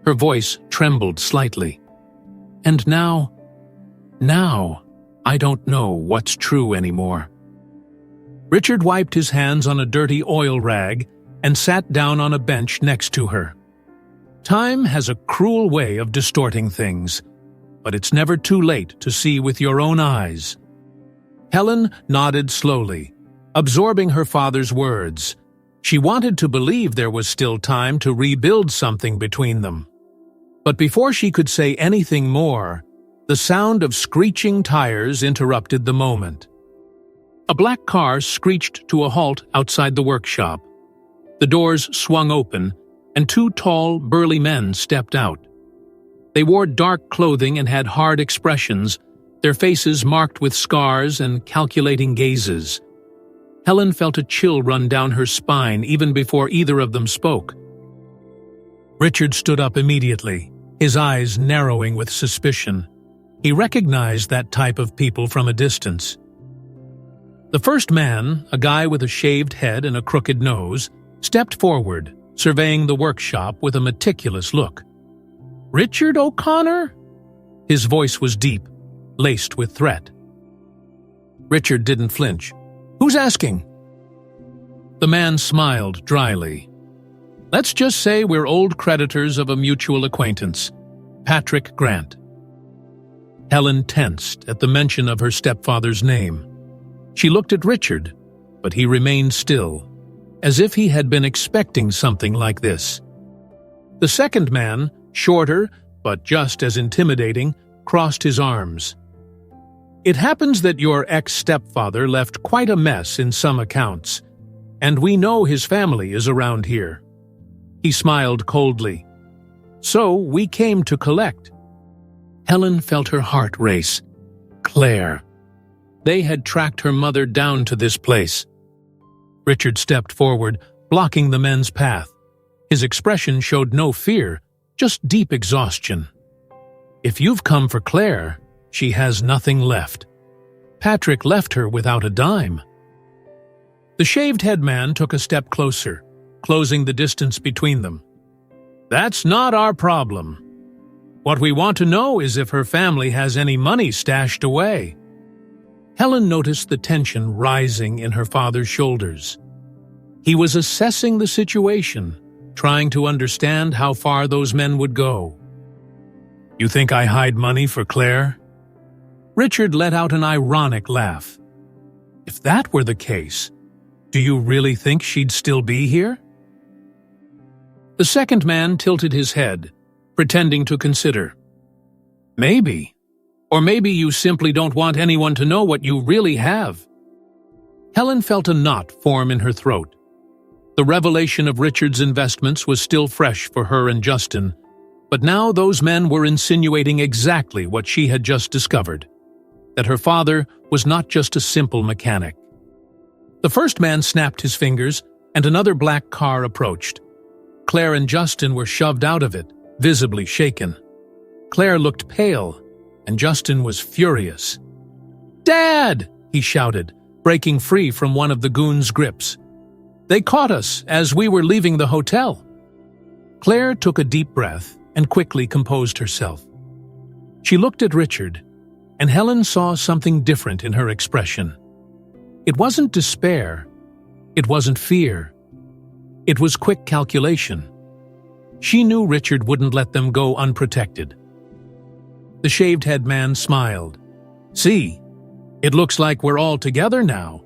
Her voice trembled slightly. "And now, I don't know what's true anymore." Richard wiped his hands on a dirty oil rag and sat down on a bench next to her. Time has a cruel way of distorting things, but it's never too late to see with your own eyes. Helen nodded slowly, absorbing her father's words. She wanted to believe there was still time to rebuild something between them. But before she could say anything more, the sound of screeching tires interrupted the moment. A black car screeched to a halt outside the workshop. The doors swung open, and two tall, burly men stepped out. They wore dark clothing and had hard expressions, their faces marked with scars and calculating gazes. Helen felt a chill run down her spine even before either of them spoke. Richard stood up immediately, his eyes narrowing with suspicion. He recognized that type of people from a distance. The first man, a guy with a shaved head and a crooked nose, stepped forward, surveying the workshop with a meticulous look. "Richard O'Connor?" His voice was deep, laced with threat. Richard didn't flinch. "Who's asking?" The man smiled dryly. "Let's just say we're old creditors of a mutual acquaintance, Patrick Grant." Helen tensed at the mention of her stepfather's name. She looked at Richard, but he remained still, as if he had been expecting something like this. The second man, shorter but just as intimidating, crossed his arms. "It happens that your ex-stepfather left quite a mess in some accounts, and we know his family is around here." He smiled coldly. "So we came to collect." Helen felt her heart race. Claire. They had tracked her mother down to this place. Richard stepped forward, blocking the men's path. His expression showed no fear, just deep exhaustion. "If you've come for Claire, she has nothing left. Patrick left her without a dime." The shaved-head man took a step closer, closing the distance between them. "That's not our problem. What we want to know is if her family has any money stashed away." Helen noticed the tension rising in her father's shoulders. He was assessing the situation, trying to understand how far those men would go. "You think I hide money for Claire?" Richard let out an ironic laugh. "If that were the case, do you really think she'd still be here?" The second man tilted his head, pretending to consider. "Maybe. Or maybe you simply don't want anyone to know what you really have." Helen felt a knot form in her throat. The revelation of Richard's investments was still fresh for her and Justin, but now those men were insinuating exactly what she had just discovered, that her father was not just a simple mechanic. The first man snapped his fingers, and another black car approached. Claire and Justin were shoved out of it, visibly shaken. Claire looked pale, and Justin was furious. "Dad!" he shouted, breaking free from one of the goons' grips. "They caught us as we were leaving the hotel." Claire took a deep breath and quickly composed herself. She looked at Richard, and Helen saw something different in her expression. It wasn't despair. It wasn't fear. It was quick calculation. She knew Richard wouldn't let them go unprotected. The shaved-head man smiled. "See, it looks like we're all together now.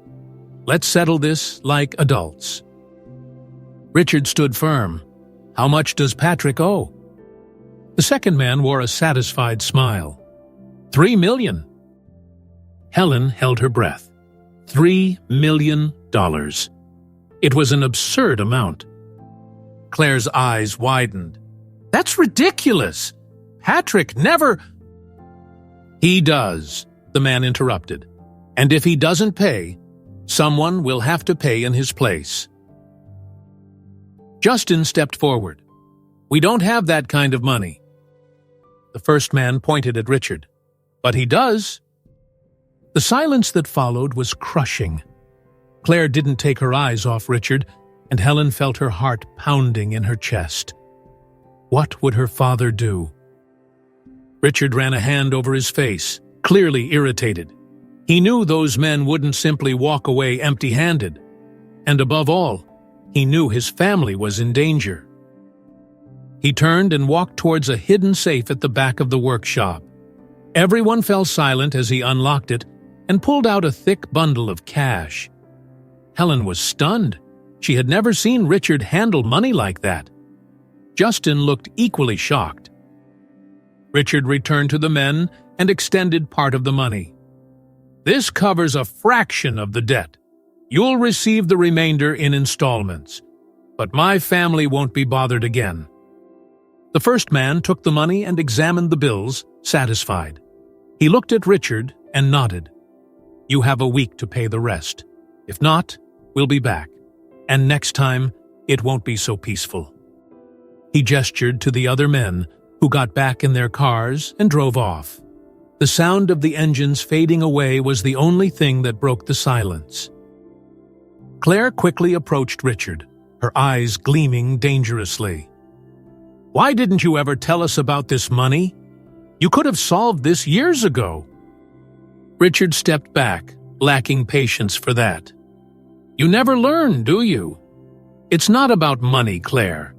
Let's settle this like adults." Richard stood firm. "How much does Patrick owe?" The second man wore a satisfied smile. $3 million. Helen held her breath. $3 million. It was an absurd amount. Claire's eyes widened. "That's ridiculous! Patrick never—" "He does," the man interrupted. "And if he doesn't pay, someone will have to pay in his place." Justin stepped forward. "We don't have that kind of money." The first man pointed at Richard. "But he does." The silence that followed was crushing. Claire didn't take her eyes off Richard, and Helen felt her heart pounding in her chest. What would her father do? Richard ran a hand over his face, clearly irritated. He knew those men wouldn't simply walk away empty-handed. And above all, he knew his family was in danger. He turned and walked towards a hidden safe at the back of the workshop. Everyone fell silent as he unlocked it and pulled out a thick bundle of cash. Helen was stunned. She had never seen Richard handle money like that. Justin looked equally shocked. Richard returned to the men and extended part of the money. "This covers a fraction of the debt. You'll receive the remainder in installments. But my family won't be bothered again." The first man took the money and examined the bills, satisfied. He looked at Richard and nodded. "You have a week to pay the rest. If not, we'll be back. And next time, it won't be so peaceful." He gestured to the other men, who got back in their cars and drove off. The sound of the engines fading away was the only thing that broke the silence. Claire quickly approached Richard, her eyes gleaming dangerously. "Why didn't you ever tell us about this money? You could have solved this years ago." Richard stepped back, lacking patience for that. You never learn, do you? It's not about money, Claire.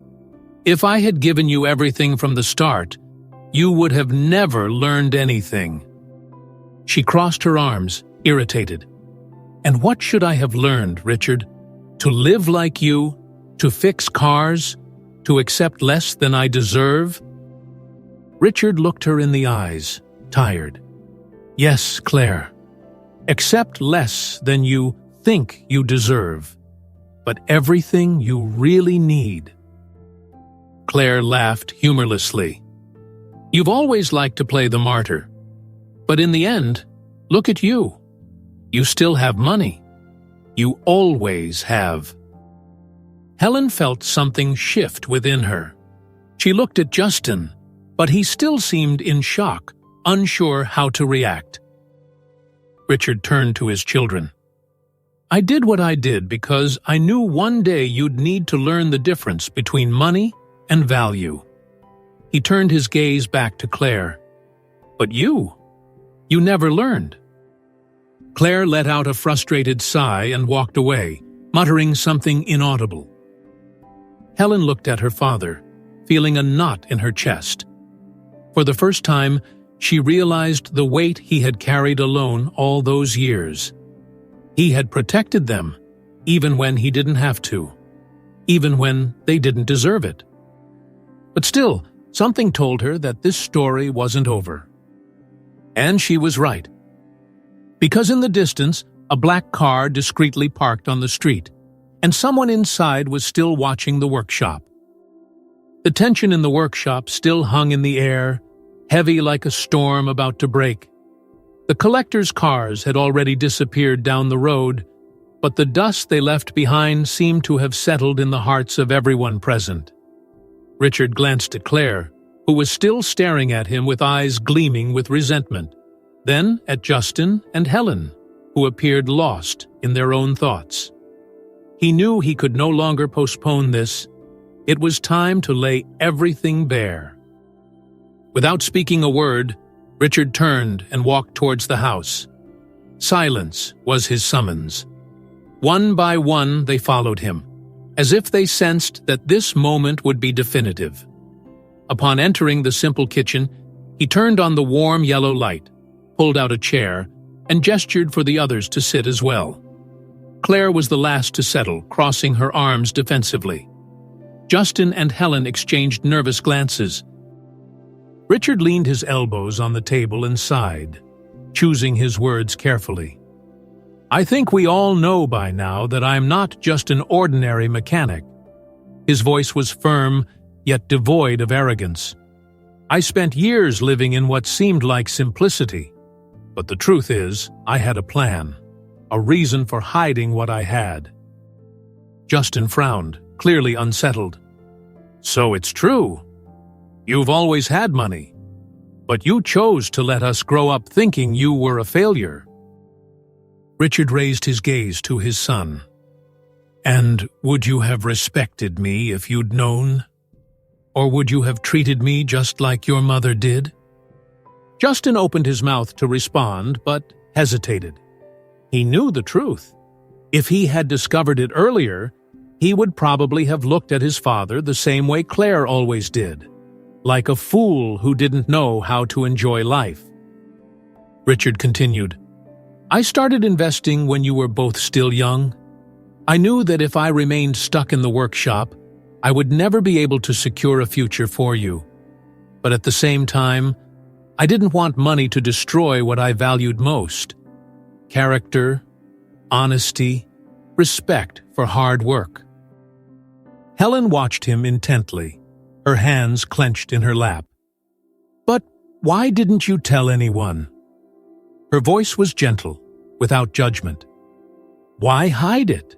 If I had given you everything from the start, you would have never learned anything." She crossed her arms, irritated. "And what should I have learned, Richard? To live like you? To fix cars? To accept less than I deserve?" Richard looked her in the eyes, tired. "Yes, Claire. Accept less than you think you deserve, but everything you really need." Claire laughed humorlessly. "You've always liked to play the martyr. But in the end, look at you. You still have money. You always have." Helen felt something shift within her. She looked at Justin, but he still seemed in shock, unsure how to react. Richard turned to his children. "I did what I did because I knew one day you'd need to learn the difference between money and value." He turned his gaze back to Claire. "But you never learned." Claire let out a frustrated sigh and walked away, muttering something inaudible. Helen looked at her father, feeling a knot in her chest. For the first time, she realized the weight he had carried alone all those years. He had protected them, even when he didn't have to, even when they didn't deserve it. But still, something told her that this story wasn't over. And she was right. Because in the distance, a black car discreetly parked on the street, and someone inside was still watching the workshop. The tension in the workshop still hung in the air, heavy like a storm about to break. The collectors' cars had already disappeared down the road, but the dust they left behind seemed to have settled in the hearts of everyone present. Richard glanced at Claire, who was still staring at him with eyes gleaming with resentment, then at Justin and Helen, who appeared lost in their own thoughts. He knew he could no longer postpone this. It was time to lay everything bare. Without speaking a word, Richard turned and walked towards the house. Silence was his summons. One by one they followed him, as if they sensed that this moment would be definitive. Upon entering the simple kitchen, he turned on the warm yellow light, pulled out a chair, and gestured for the others to sit as well. Claire was the last to settle, crossing her arms defensively. Justin and Helen exchanged nervous glances. Richard leaned his elbows on the table and sighed, choosing his words carefully. "I think we all know by now that I'm not just an ordinary mechanic." His voice was firm, yet devoid of arrogance. "I spent years living in what seemed like simplicity, but the truth is, I had a plan, a reason for hiding what I had." Justin frowned, clearly unsettled. "So it's true. You've always had money, but you chose to let us grow up thinking you were a failure." Richard raised his gaze to his son. "And would you have respected me if you'd known? Or would you have treated me just like your mother did?" Justin opened his mouth to respond, but hesitated. He knew the truth. If he had discovered it earlier, he would probably have looked at his father the same way Claire always did, like a fool who didn't know how to enjoy life. Richard continued, "I started investing when you were both still young. I knew that if I remained stuck in the workshop, I would never be able to secure a future for you. But at the same time, I didn't want money to destroy what I valued most: character, honesty, respect for hard work." Helen watched him intently, her hands clenched in her lap. "But why didn't you tell anyone?" Her voice was gentle, without judgment. "Why hide it?"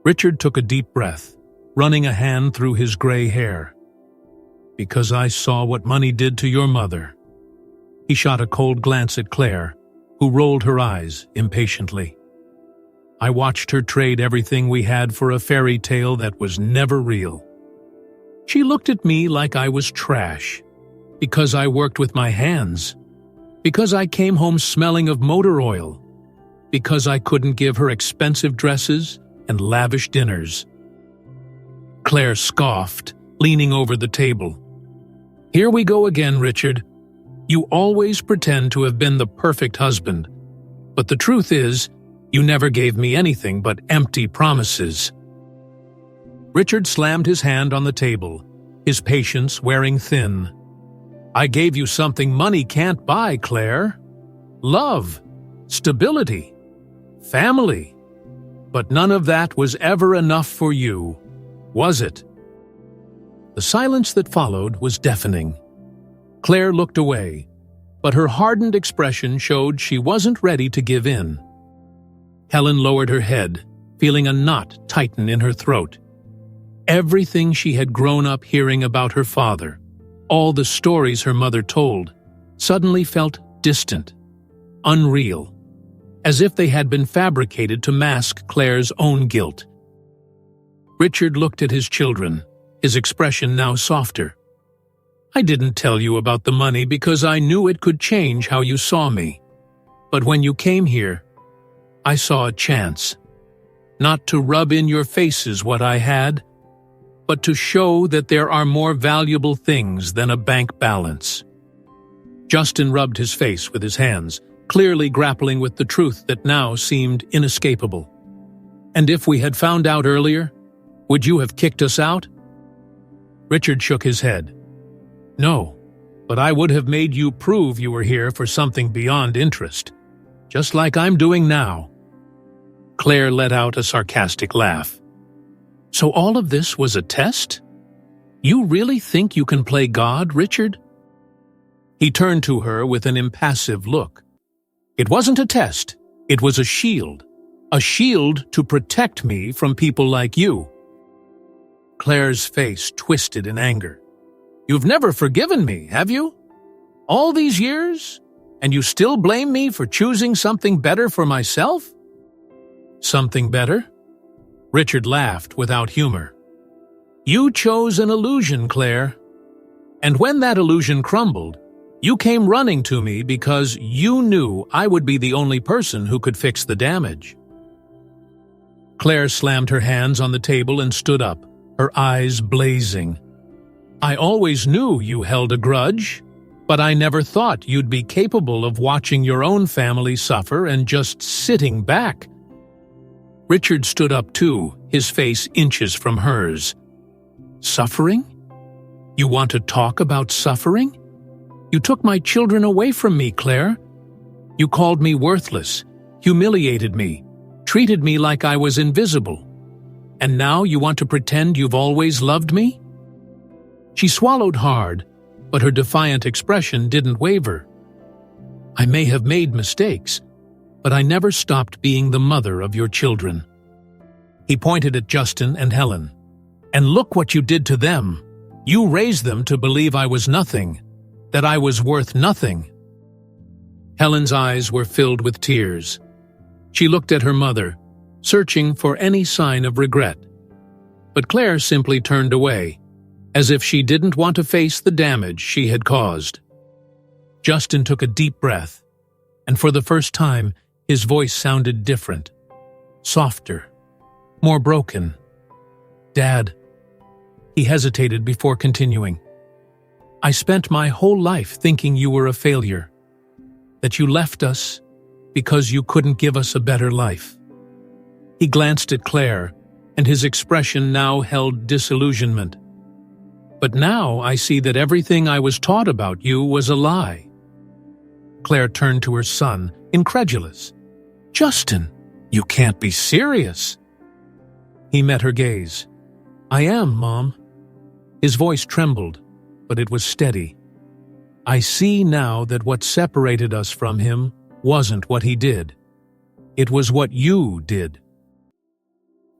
Richard took a deep breath, running a hand through his gray hair. "Because I saw what money did to your mother." He shot a cold glance at Claire, who rolled her eyes impatiently. "I watched her trade everything we had for a fairy tale that was never real. She looked at me like I was trash, because I worked with my hands, because I came home smelling of motor oil, because I couldn't give her expensive dresses and lavish dinners." Claire scoffed, leaning over the table. "Here we go again, Richard. You always pretend to have been the perfect husband, but the truth is, you never gave me anything but empty promises." Richard slammed his hand on the table, his patience wearing thin. "I gave you something money can't buy, Claire. Love, stability, family. But none of that was ever enough for you, was it?" The silence that followed was deafening. Claire looked away, but her hardened expression showed she wasn't ready to give in. Helen lowered her head, feeling a knot tighten in her throat. Everything she had grown up hearing about her father, all the stories her mother told, suddenly felt distant, unreal, as if they had been fabricated to mask Claire's own guilt. Richard looked at his children, his expression now softer. "I didn't tell you about the money because I knew it could change how you saw me. But when you came here, I saw a chance. Not to rub in your faces what I had, but to show that there are more valuable things than a bank balance." Justin rubbed his face with his hands, clearly grappling with the truth that now seemed inescapable. "And if we had found out earlier, would you have kicked us out?" Richard shook his head. "No, but I would have made you prove you were here for something beyond interest, just like I'm doing now." Claire let out a sarcastic laugh. "So all of this was a test? You really think you can play God, Richard?" He turned to her with an impassive look. "It wasn't a test, it was a shield to protect me from people like you." Claire's face twisted in anger. "You've never forgiven me, have you? All these years? And you still blame me for choosing something better for myself?" "Something better?" Richard laughed without humor. "You chose an illusion, Claire. And when that illusion crumbled, you came running to me because you knew I would be the only person who could fix the damage." Claire slammed her hands on the table and stood up, her eyes blazing. "I always knew you held a grudge, but I never thought you'd be capable of watching your own family suffer and just sitting back." Richard stood up too, his face inches from hers. "Suffering? You want to talk about suffering? You took my children away from me, Claire. You called me worthless, humiliated me, treated me like I was invisible. And now you want to pretend you've always loved me?" She swallowed hard, but her defiant expression didn't waver. "I may have made mistakes, but I never stopped being the mother of your children." He pointed at Justin and Helen. "And look what you did to them. You raised them to believe I was nothing, that I was worth nothing." Helen's eyes were filled with tears. She looked at her mother, searching for any sign of regret. But Claire simply turned away, as if she didn't want to face the damage she had caused. Justin took a deep breath, and for the first time, his voice sounded different, softer, more broken. "Dad," he hesitated before continuing, "I spent my whole life thinking you were a failure, that you left us because you couldn't give us a better life." He glanced at Claire, and his expression now held disillusionment. "But now I see that everything I was taught about you was a lie." Claire turned to her son, incredulous. "Justin, you can't be serious." He met her gaze. "I am, Mom." His voice trembled, but it was steady. "I see now that what separated us from him wasn't what he did. It was what you did."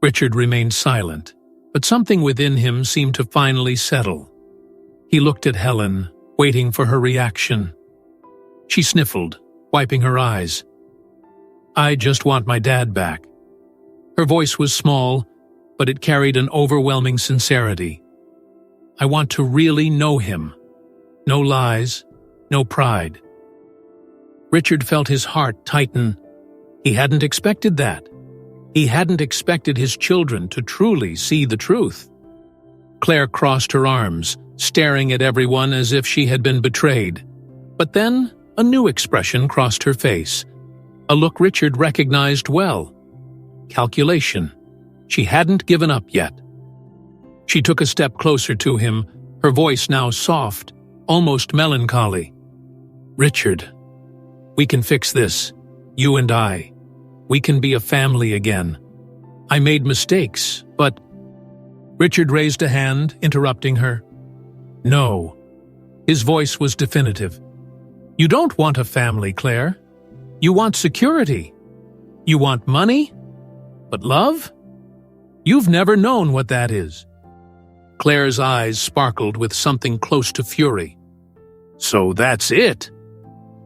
Richard remained silent, but something within him seemed to finally settle. He looked at Helen, waiting for her reaction. She sniffled, wiping her eyes. "I just want my dad back." Her voice was small, but it carried an overwhelming sincerity. "I want to really know him. No lies, no pride." Richard felt his heart tighten. He hadn't expected that. He hadn't expected his children to truly see the truth. Claire crossed her arms, staring at everyone as if she had been betrayed. But then a new expression crossed her face, a look Richard recognized well. Calculation. She hadn't given up yet. She took a step closer to him, her voice now soft, almost melancholy. "Richard, we can fix this, you and I. We can be a family again. I made mistakes, but—" Richard raised a hand, interrupting her. "No." His voice was definitive. "You don't want a family, Claire. You want security. You want money? But love? You've never known what that is." Claire's eyes sparkled with something close to fury. "So that's it?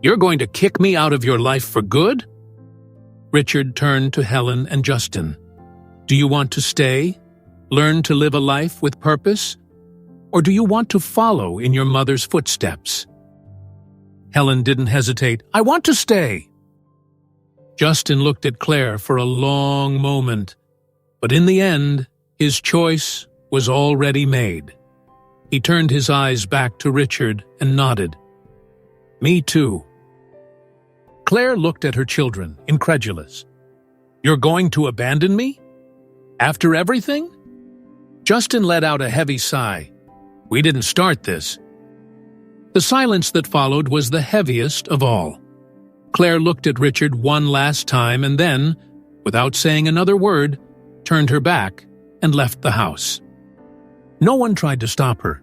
You're going to kick me out of your life for good?" Richard turned to Helen and Justin. "Do you want to stay? Learn to live a life with purpose? Or do you want to follow in your mother's footsteps?" Helen didn't hesitate. "I want to stay." Justin looked at Claire for a long moment, but in the end, his choice was already made. He turned his eyes back to Richard and nodded. "Me too." Claire looked at her children, incredulous. "You're going to abandon me? After everything?" Justin let out a heavy sigh. "We didn't start this." The silence that followed was the heaviest of all. Claire looked at Richard one last time and then, without saying another word, turned her back and left the house. No one tried to stop her.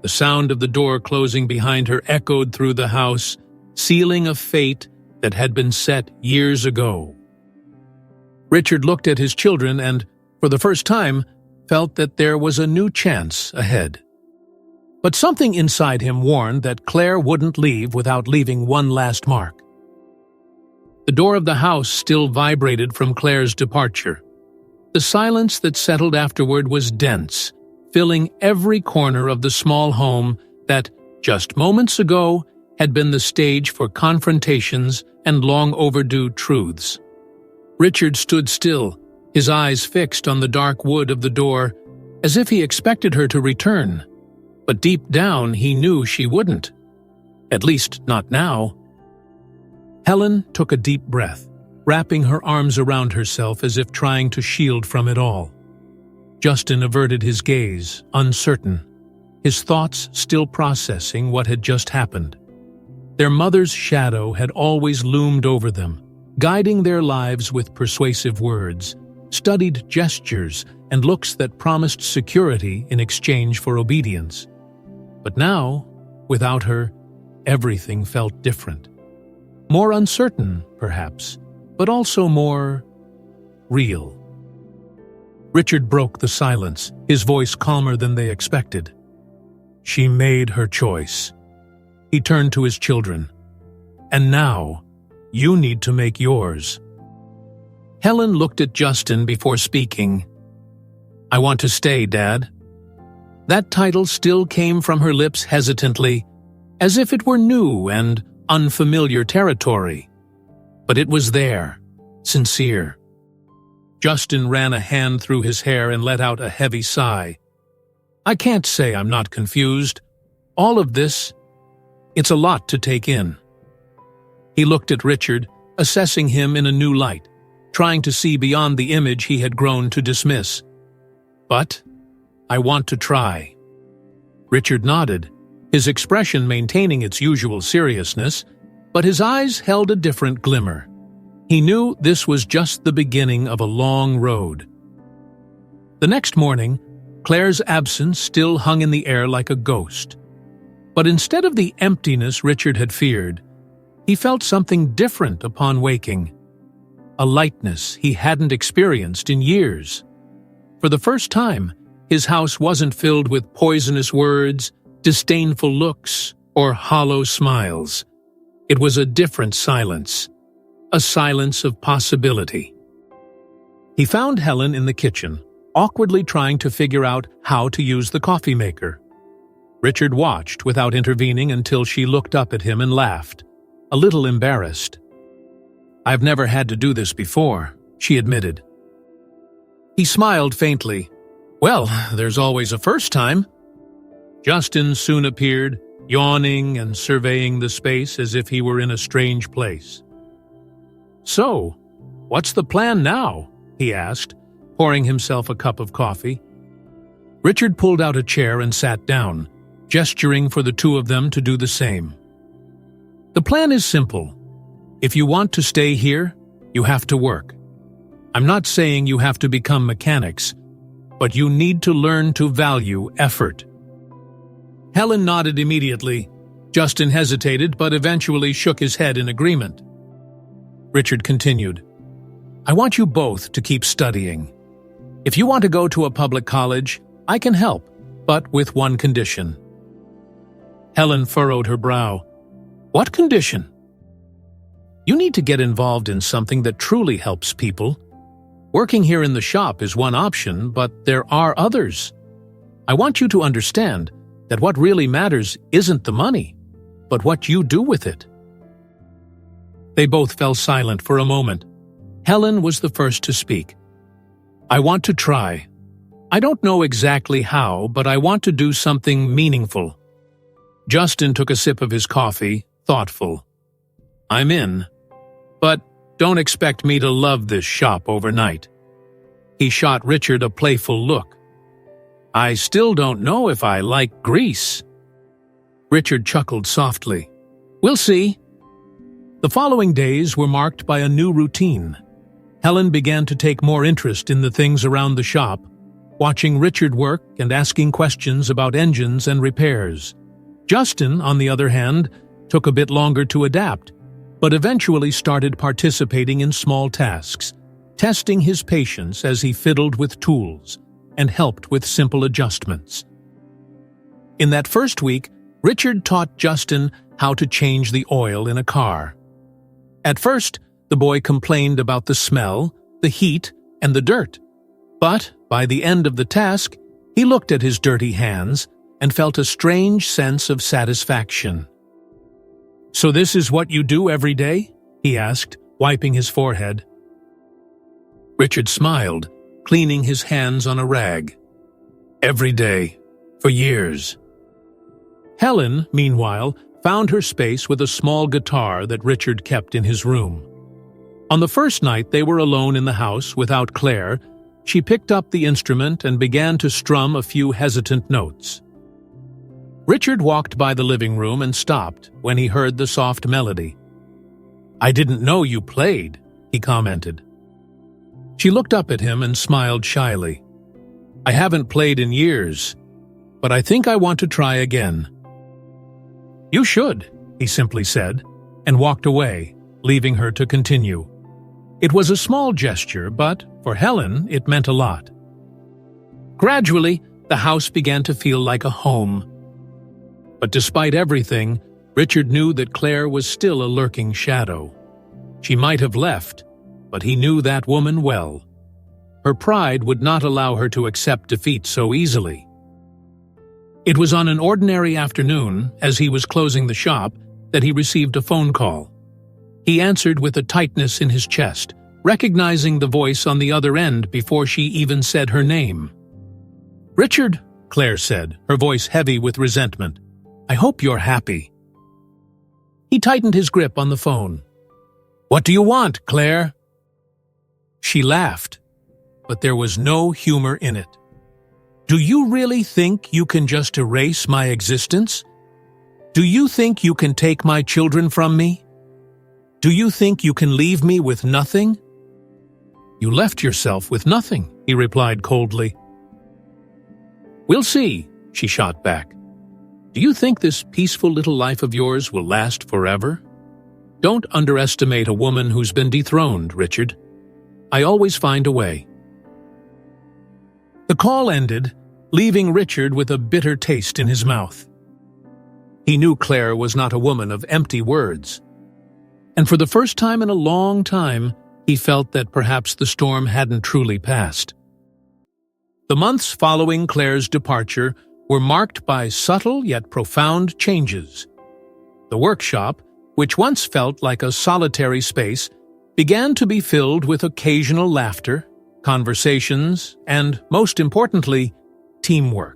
The sound of the door closing behind her echoed through the house, sealing a fate that had been set years ago. Richard looked at his children and, for the first time, felt that there was a new chance ahead. But something inside him warned that Claire wouldn't leave without leaving one last mark. The door of the house still vibrated from Claire's departure. The silence that settled afterward was dense, filling every corner of the small home that, just moments ago, had been the stage for confrontations and long-overdue truths. Richard stood still, his eyes fixed on the dark wood of the door, as if he expected her to return. But deep down he knew she wouldn't. At least not now. Helen took a deep breath, wrapping her arms around herself as if trying to shield from it all. Justin averted his gaze, uncertain, his thoughts still processing what had just happened. Their mother's shadow had always loomed over them, guiding their lives with persuasive words, studied gestures, and looks that promised security in exchange for obedience. But now, without her, everything felt different. More uncertain, perhaps, but also more real. Richard broke the silence, his voice calmer than they expected. "She made her choice." He turned to his children. "And now, you need to make yours." Helen looked at Justin before speaking. "I want to stay, Dad." That title still came from her lips hesitantly, as if it were new and unfamiliar territory. But it was there, sincere. Justin ran a hand through his hair and let out a heavy sigh. "I can't say I'm not confused. All of this, it's a lot to take in." He looked at Richard, assessing him in a new light, trying to see beyond the image he had grown to dismiss. "But I want to try." Richard nodded, his expression maintaining its usual seriousness, but his eyes held a different glimmer. He knew this was just the beginning of a long road. The next morning, Claire's absence still hung in the air like a ghost. But instead of the emptiness Richard had feared, he felt something different upon waking. A lightness he hadn't experienced in years. For the first time, his house wasn't filled with poisonous words, disdainful looks, or hollow smiles. It was a different silence, a silence of possibility. He found Helen in the kitchen, awkwardly trying to figure out how to use the coffee maker. Richard watched without intervening until she looked up at him and laughed, a little embarrassed. "I've never had to do this before," she admitted. He smiled faintly. "Well, there's always a first time." Justin soon appeared, yawning and surveying the space as if he were in a strange place. "So, what's the plan now?" he asked, pouring himself a cup of coffee. Richard pulled out a chair and sat down, gesturing for the two of them to do the same. "The plan is simple. If you want to stay here, you have to work. I'm not saying you have to become mechanics, but you need to learn to value effort." Helen nodded immediately. Justin hesitated, but eventually shook his head in agreement. Richard continued, "I want you both to keep studying. If you want to go to a public college, I can help, but with one condition." Helen furrowed her brow. "What condition?" "You need to get involved in something that truly helps people. Working here in the shop is one option, but there are others. I want you to understand that what really matters isn't the money, but what you do with it." They both fell silent for a moment. Helen was the first to speak. "I want to try. I don't know exactly how, but I want to do something meaningful." Justin took a sip of his coffee, thoughtful. "I'm in. But don't expect me to love this shop overnight." He shot Richard a playful look. "I still don't know if I like grease." Richard chuckled softly. "We'll see." The following days were marked by a new routine. Helen began to take more interest in the things around the shop, watching Richard work and asking questions about engines and repairs. Justin, on the other hand, took a bit longer to adapt, but eventually started participating in small tasks, testing his patience as he fiddled with tools and helped with simple adjustments. In that first week, Richard taught Justin how to change the oil in a car. At first, the boy complained about the smell, the heat, and the dirt. But by the end of the task, he looked at his dirty hands and felt a strange sense of satisfaction. "So this is what you do every day?" he asked, wiping his forehead. Richard smiled, cleaning his hands on a rag. "Every day, for years." Helen, meanwhile, found her space with a small guitar that Richard kept in his room. On the first night they were alone in the house without Claire, she picked up the instrument and began to strum a few hesitant notes. Richard walked by the living room and stopped when he heard the soft melody. "I didn't know you played," he commented. She looked up at him and smiled shyly. "I haven't played in years, but I think I want to try again." "You should," he simply said, and walked away, leaving her to continue. It was a small gesture, but for Helen it meant a lot. Gradually, the house began to feel like a home. But despite everything, Richard knew that Claire was still a lurking shadow. She might have left, but he knew that woman well. Her pride would not allow her to accept defeat so easily. It was on an ordinary afternoon, as he was closing the shop, that he received a phone call. He answered with a tightness in his chest, recognizing the voice on the other end before she even said her name. "Richard," Claire said, her voice heavy with resentment, "I hope you're happy." He tightened his grip on the phone. "What do you want, Claire?" She laughed, but there was no humor in it. "Do you really think you can just erase my existence? Do you think you can take my children from me? Do you think you can leave me with nothing?" "You left yourself with nothing," he replied coldly. "We'll see," she shot back. "Do you think this peaceful little life of yours will last forever? Don't underestimate a woman who's been dethroned, Richard. I always find a way." The call ended, leaving Richard with a bitter taste in his mouth. He knew Claire was not a woman of empty words. And for the first time in a long time, he felt that perhaps the storm hadn't truly passed. The months following Claire's departure were marked by subtle yet profound changes. The workshop, which once felt like a solitary space, began to be filled with occasional laughter, conversations, and, most importantly, teamwork.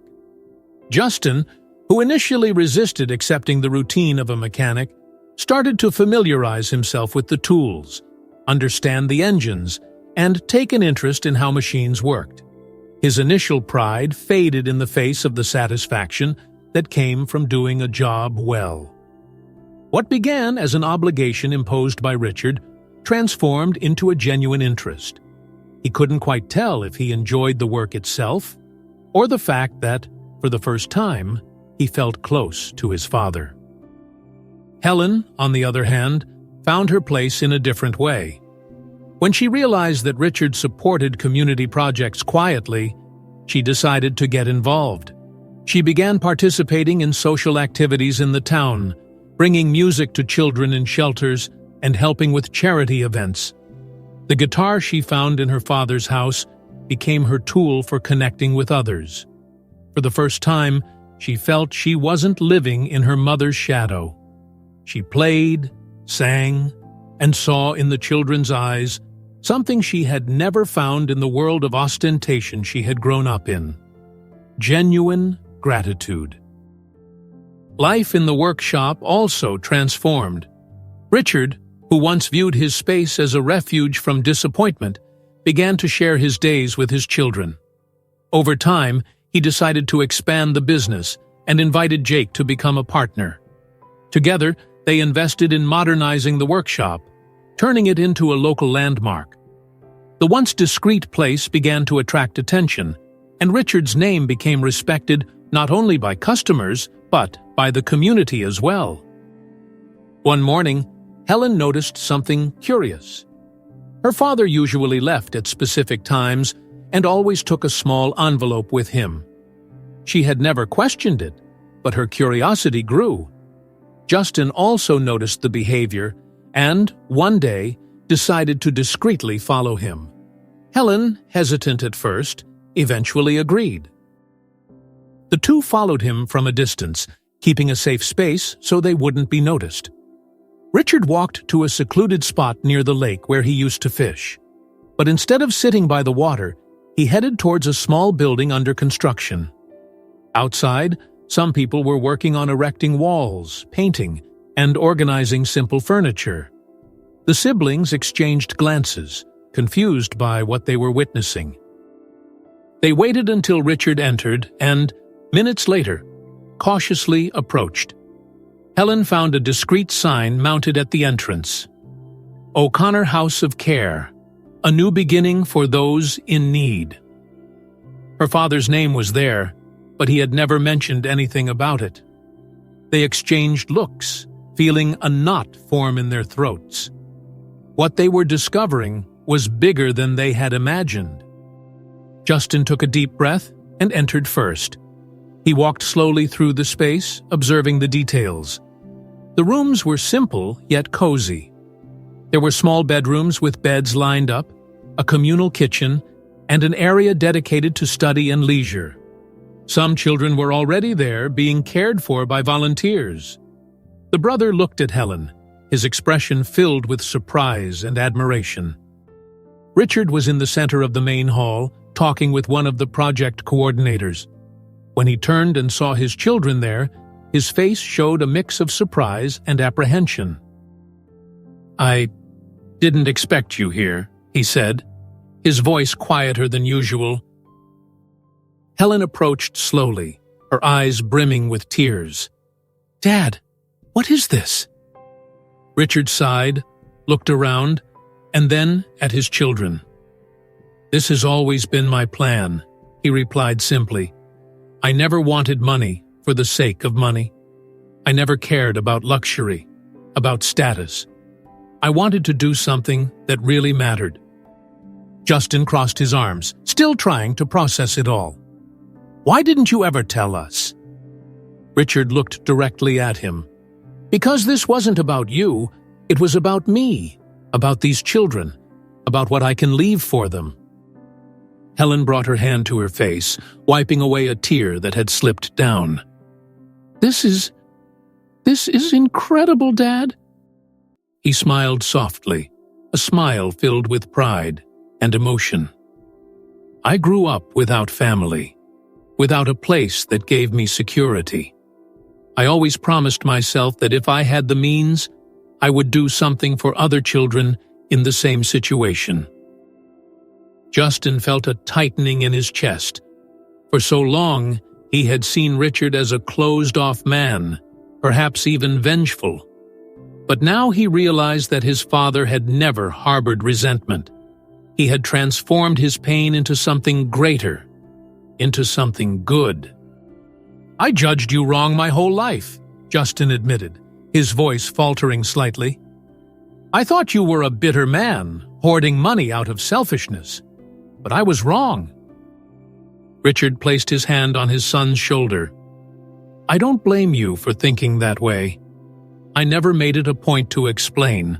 Justin, who initially resisted accepting the routine of a mechanic, started to familiarize himself with the tools, understand the engines, and take an interest in how machines worked. His initial pride faded in the face of the satisfaction that came from doing a job well. What began as an obligation imposed by Richard transformed into a genuine interest. He couldn't quite tell if he enjoyed the work itself or the fact that, for the first time, he felt close to his father. Helen, on the other hand, found her place in a different way. When she realized that Richard supported community projects quietly, she decided to get involved. She began participating in social activities in the town, bringing music to children in shelters and helping with charity events. The guitar she found in her father's house became her tool for connecting with others. For the first time, she felt she wasn't living in her mother's shadow. She played, sang, and saw in the children's eyes something she had never found in the world of ostentation she had grown up in: genuine gratitude. Life in the workshop also transformed. Richard, who once viewed his space as a refuge from disappointment, began to share his days with his children. Over time, he decided to expand the business and invited Jake to become a partner. Together, they invested in modernizing the workshop, turning it into a local landmark. The once discreet place began to attract attention, and Richard's name became respected not only by customers, but by the community as well. One morning, Helen noticed something curious. Her father usually left at specific times and always took a small envelope with him. She had never questioned it, but her curiosity grew. Justin also noticed the behavior and, one day, decided to discreetly follow him. Helen, hesitant at first, eventually agreed. The two followed him from a distance, keeping a safe space so they wouldn't be noticed. Richard walked to a secluded spot near the lake where he used to fish. But instead of sitting by the water, he headed towards a small building under construction. Outside, some people were working on erecting walls, painting, and organizing simple furniture. The siblings exchanged glances, confused by what they were witnessing. They waited until Richard entered and, minutes later, cautiously approached. Helen found a discreet sign mounted at the entrance: O'Connor House of Care, a new beginning for those in need. Her father's name was there, but he had never mentioned anything about it. They exchanged looks, feeling a knot form in their throats. What they were discovering was bigger than they had imagined. Justin took a deep breath and entered first. He walked slowly through the space, observing the details. The rooms were simple yet cozy. There were small bedrooms with beds lined up, a communal kitchen, and an area dedicated to study and leisure. Some children were already there, being cared for by volunteers. The brother looked at Helen, his expression filled with surprise and admiration. Richard was in the center of the main hall, talking with one of the project coordinators. When he turned and saw his children there, his face showed a mix of surprise and apprehension. "I didn't expect you here," he said, his voice quieter than usual. Helen approached slowly, her eyes brimming with tears. "Dad, what is this?" Richard sighed, looked around, and then at his children. "This has always been my plan," he replied simply. "I never wanted money for the sake of money. I never cared about luxury, about status. I wanted to do something that really mattered." Justin crossed his arms, still trying to process it all. "Why didn't you ever tell us?" Richard looked directly at him. "Because this wasn't about you, it was about me, about these children, about what I can leave for them." Helen brought her hand to her face, wiping away a tear that had slipped down. This is incredible, Dad." He smiled softly, a smile filled with pride and emotion. I grew up without family, without a place that gave me security. I always promised myself that if I had the means, I would do something for other children in the same situation. Justin felt a tightening in his chest. For so long, he had seen Richard as a closed-off man, perhaps even vengeful. But now he realized that his father had never harbored resentment. He had transformed his pain into something greater, into something good. "I judged you wrong my whole life," Justin admitted, his voice faltering slightly. "I thought you were a bitter man, hoarding money out of selfishness. But I was wrong." Richard placed his hand on his son's shoulder. "I don't blame you for thinking that way. I never made it a point to explain.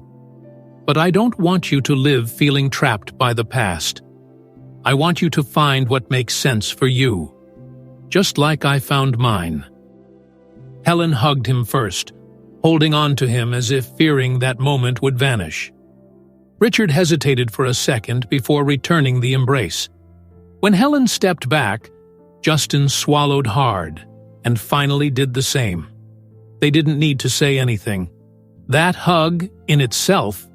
But I don't want you to live feeling trapped by the past. I want you to find what makes sense for you, just like I found mine." Helen hugged him first, holding on to him as if fearing that moment would vanish. Richard hesitated for a second before returning the embrace. When Helen stepped back, Justin swallowed hard and finally did the same. They didn't need to say anything. That hug, in itself,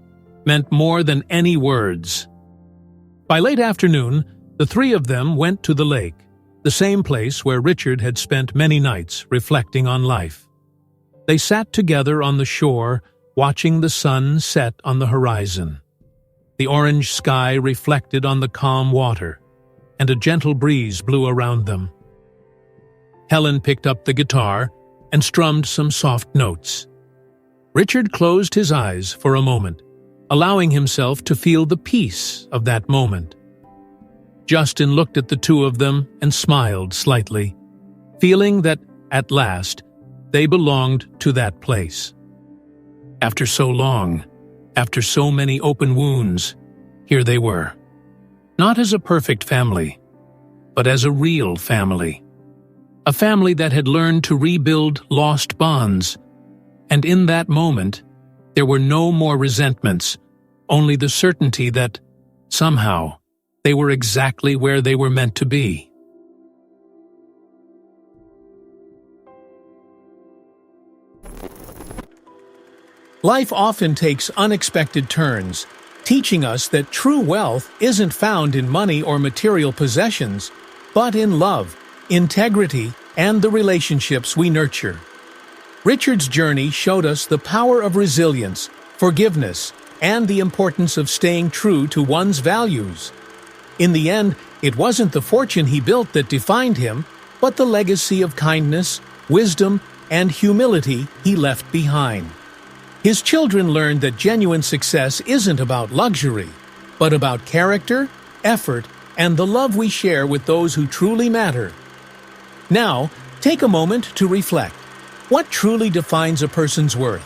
meant more than any words. By late afternoon, the three of them went to the lake, the same place where Richard had spent many nights reflecting on life. They sat together on the shore, watching the sun set on the horizon. The orange sky reflected on the calm water, and a gentle breeze blew around them. Helen picked up the guitar and strummed some soft notes. Richard closed his eyes for a moment, allowing himself to feel the peace of that moment. Justin looked at the two of them and smiled slightly, feeling that, at last, they belonged to that place. After so long, after so many open wounds, here they were. Not as a perfect family, but as a real family. A family that had learned to rebuild lost bonds. And in that moment, there were no more resentments, only the certainty that, somehow, they were exactly where they were meant to be. Life often takes unexpected turns, teaching us that true wealth isn't found in money or material possessions, but in love, integrity, and the relationships we nurture. Richard's journey showed us the power of resilience, forgiveness, and the importance of staying true to one's values. In the end, it wasn't the fortune he built that defined him, but the legacy of kindness, wisdom, and humility he left behind. His children learned that genuine success isn't about luxury, but about character, effort, and the love we share with those who truly matter. Now, take a moment to reflect. What truly defines a person's worth?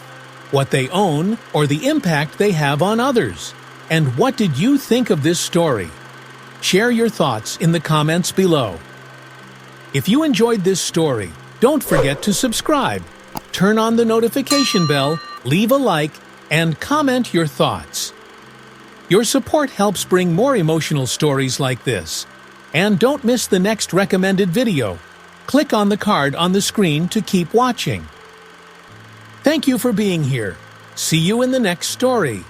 What they own or the impact they have on others? And what did you think of this story? Share your thoughts in the comments below. If you enjoyed this story, don't forget to subscribe, turn on the notification bell, leave a like, and comment your thoughts. Your support helps bring more emotional stories like this. And don't miss the next recommended video. Click on the card on the screen to keep watching. Thank you for being here. See you in the next story.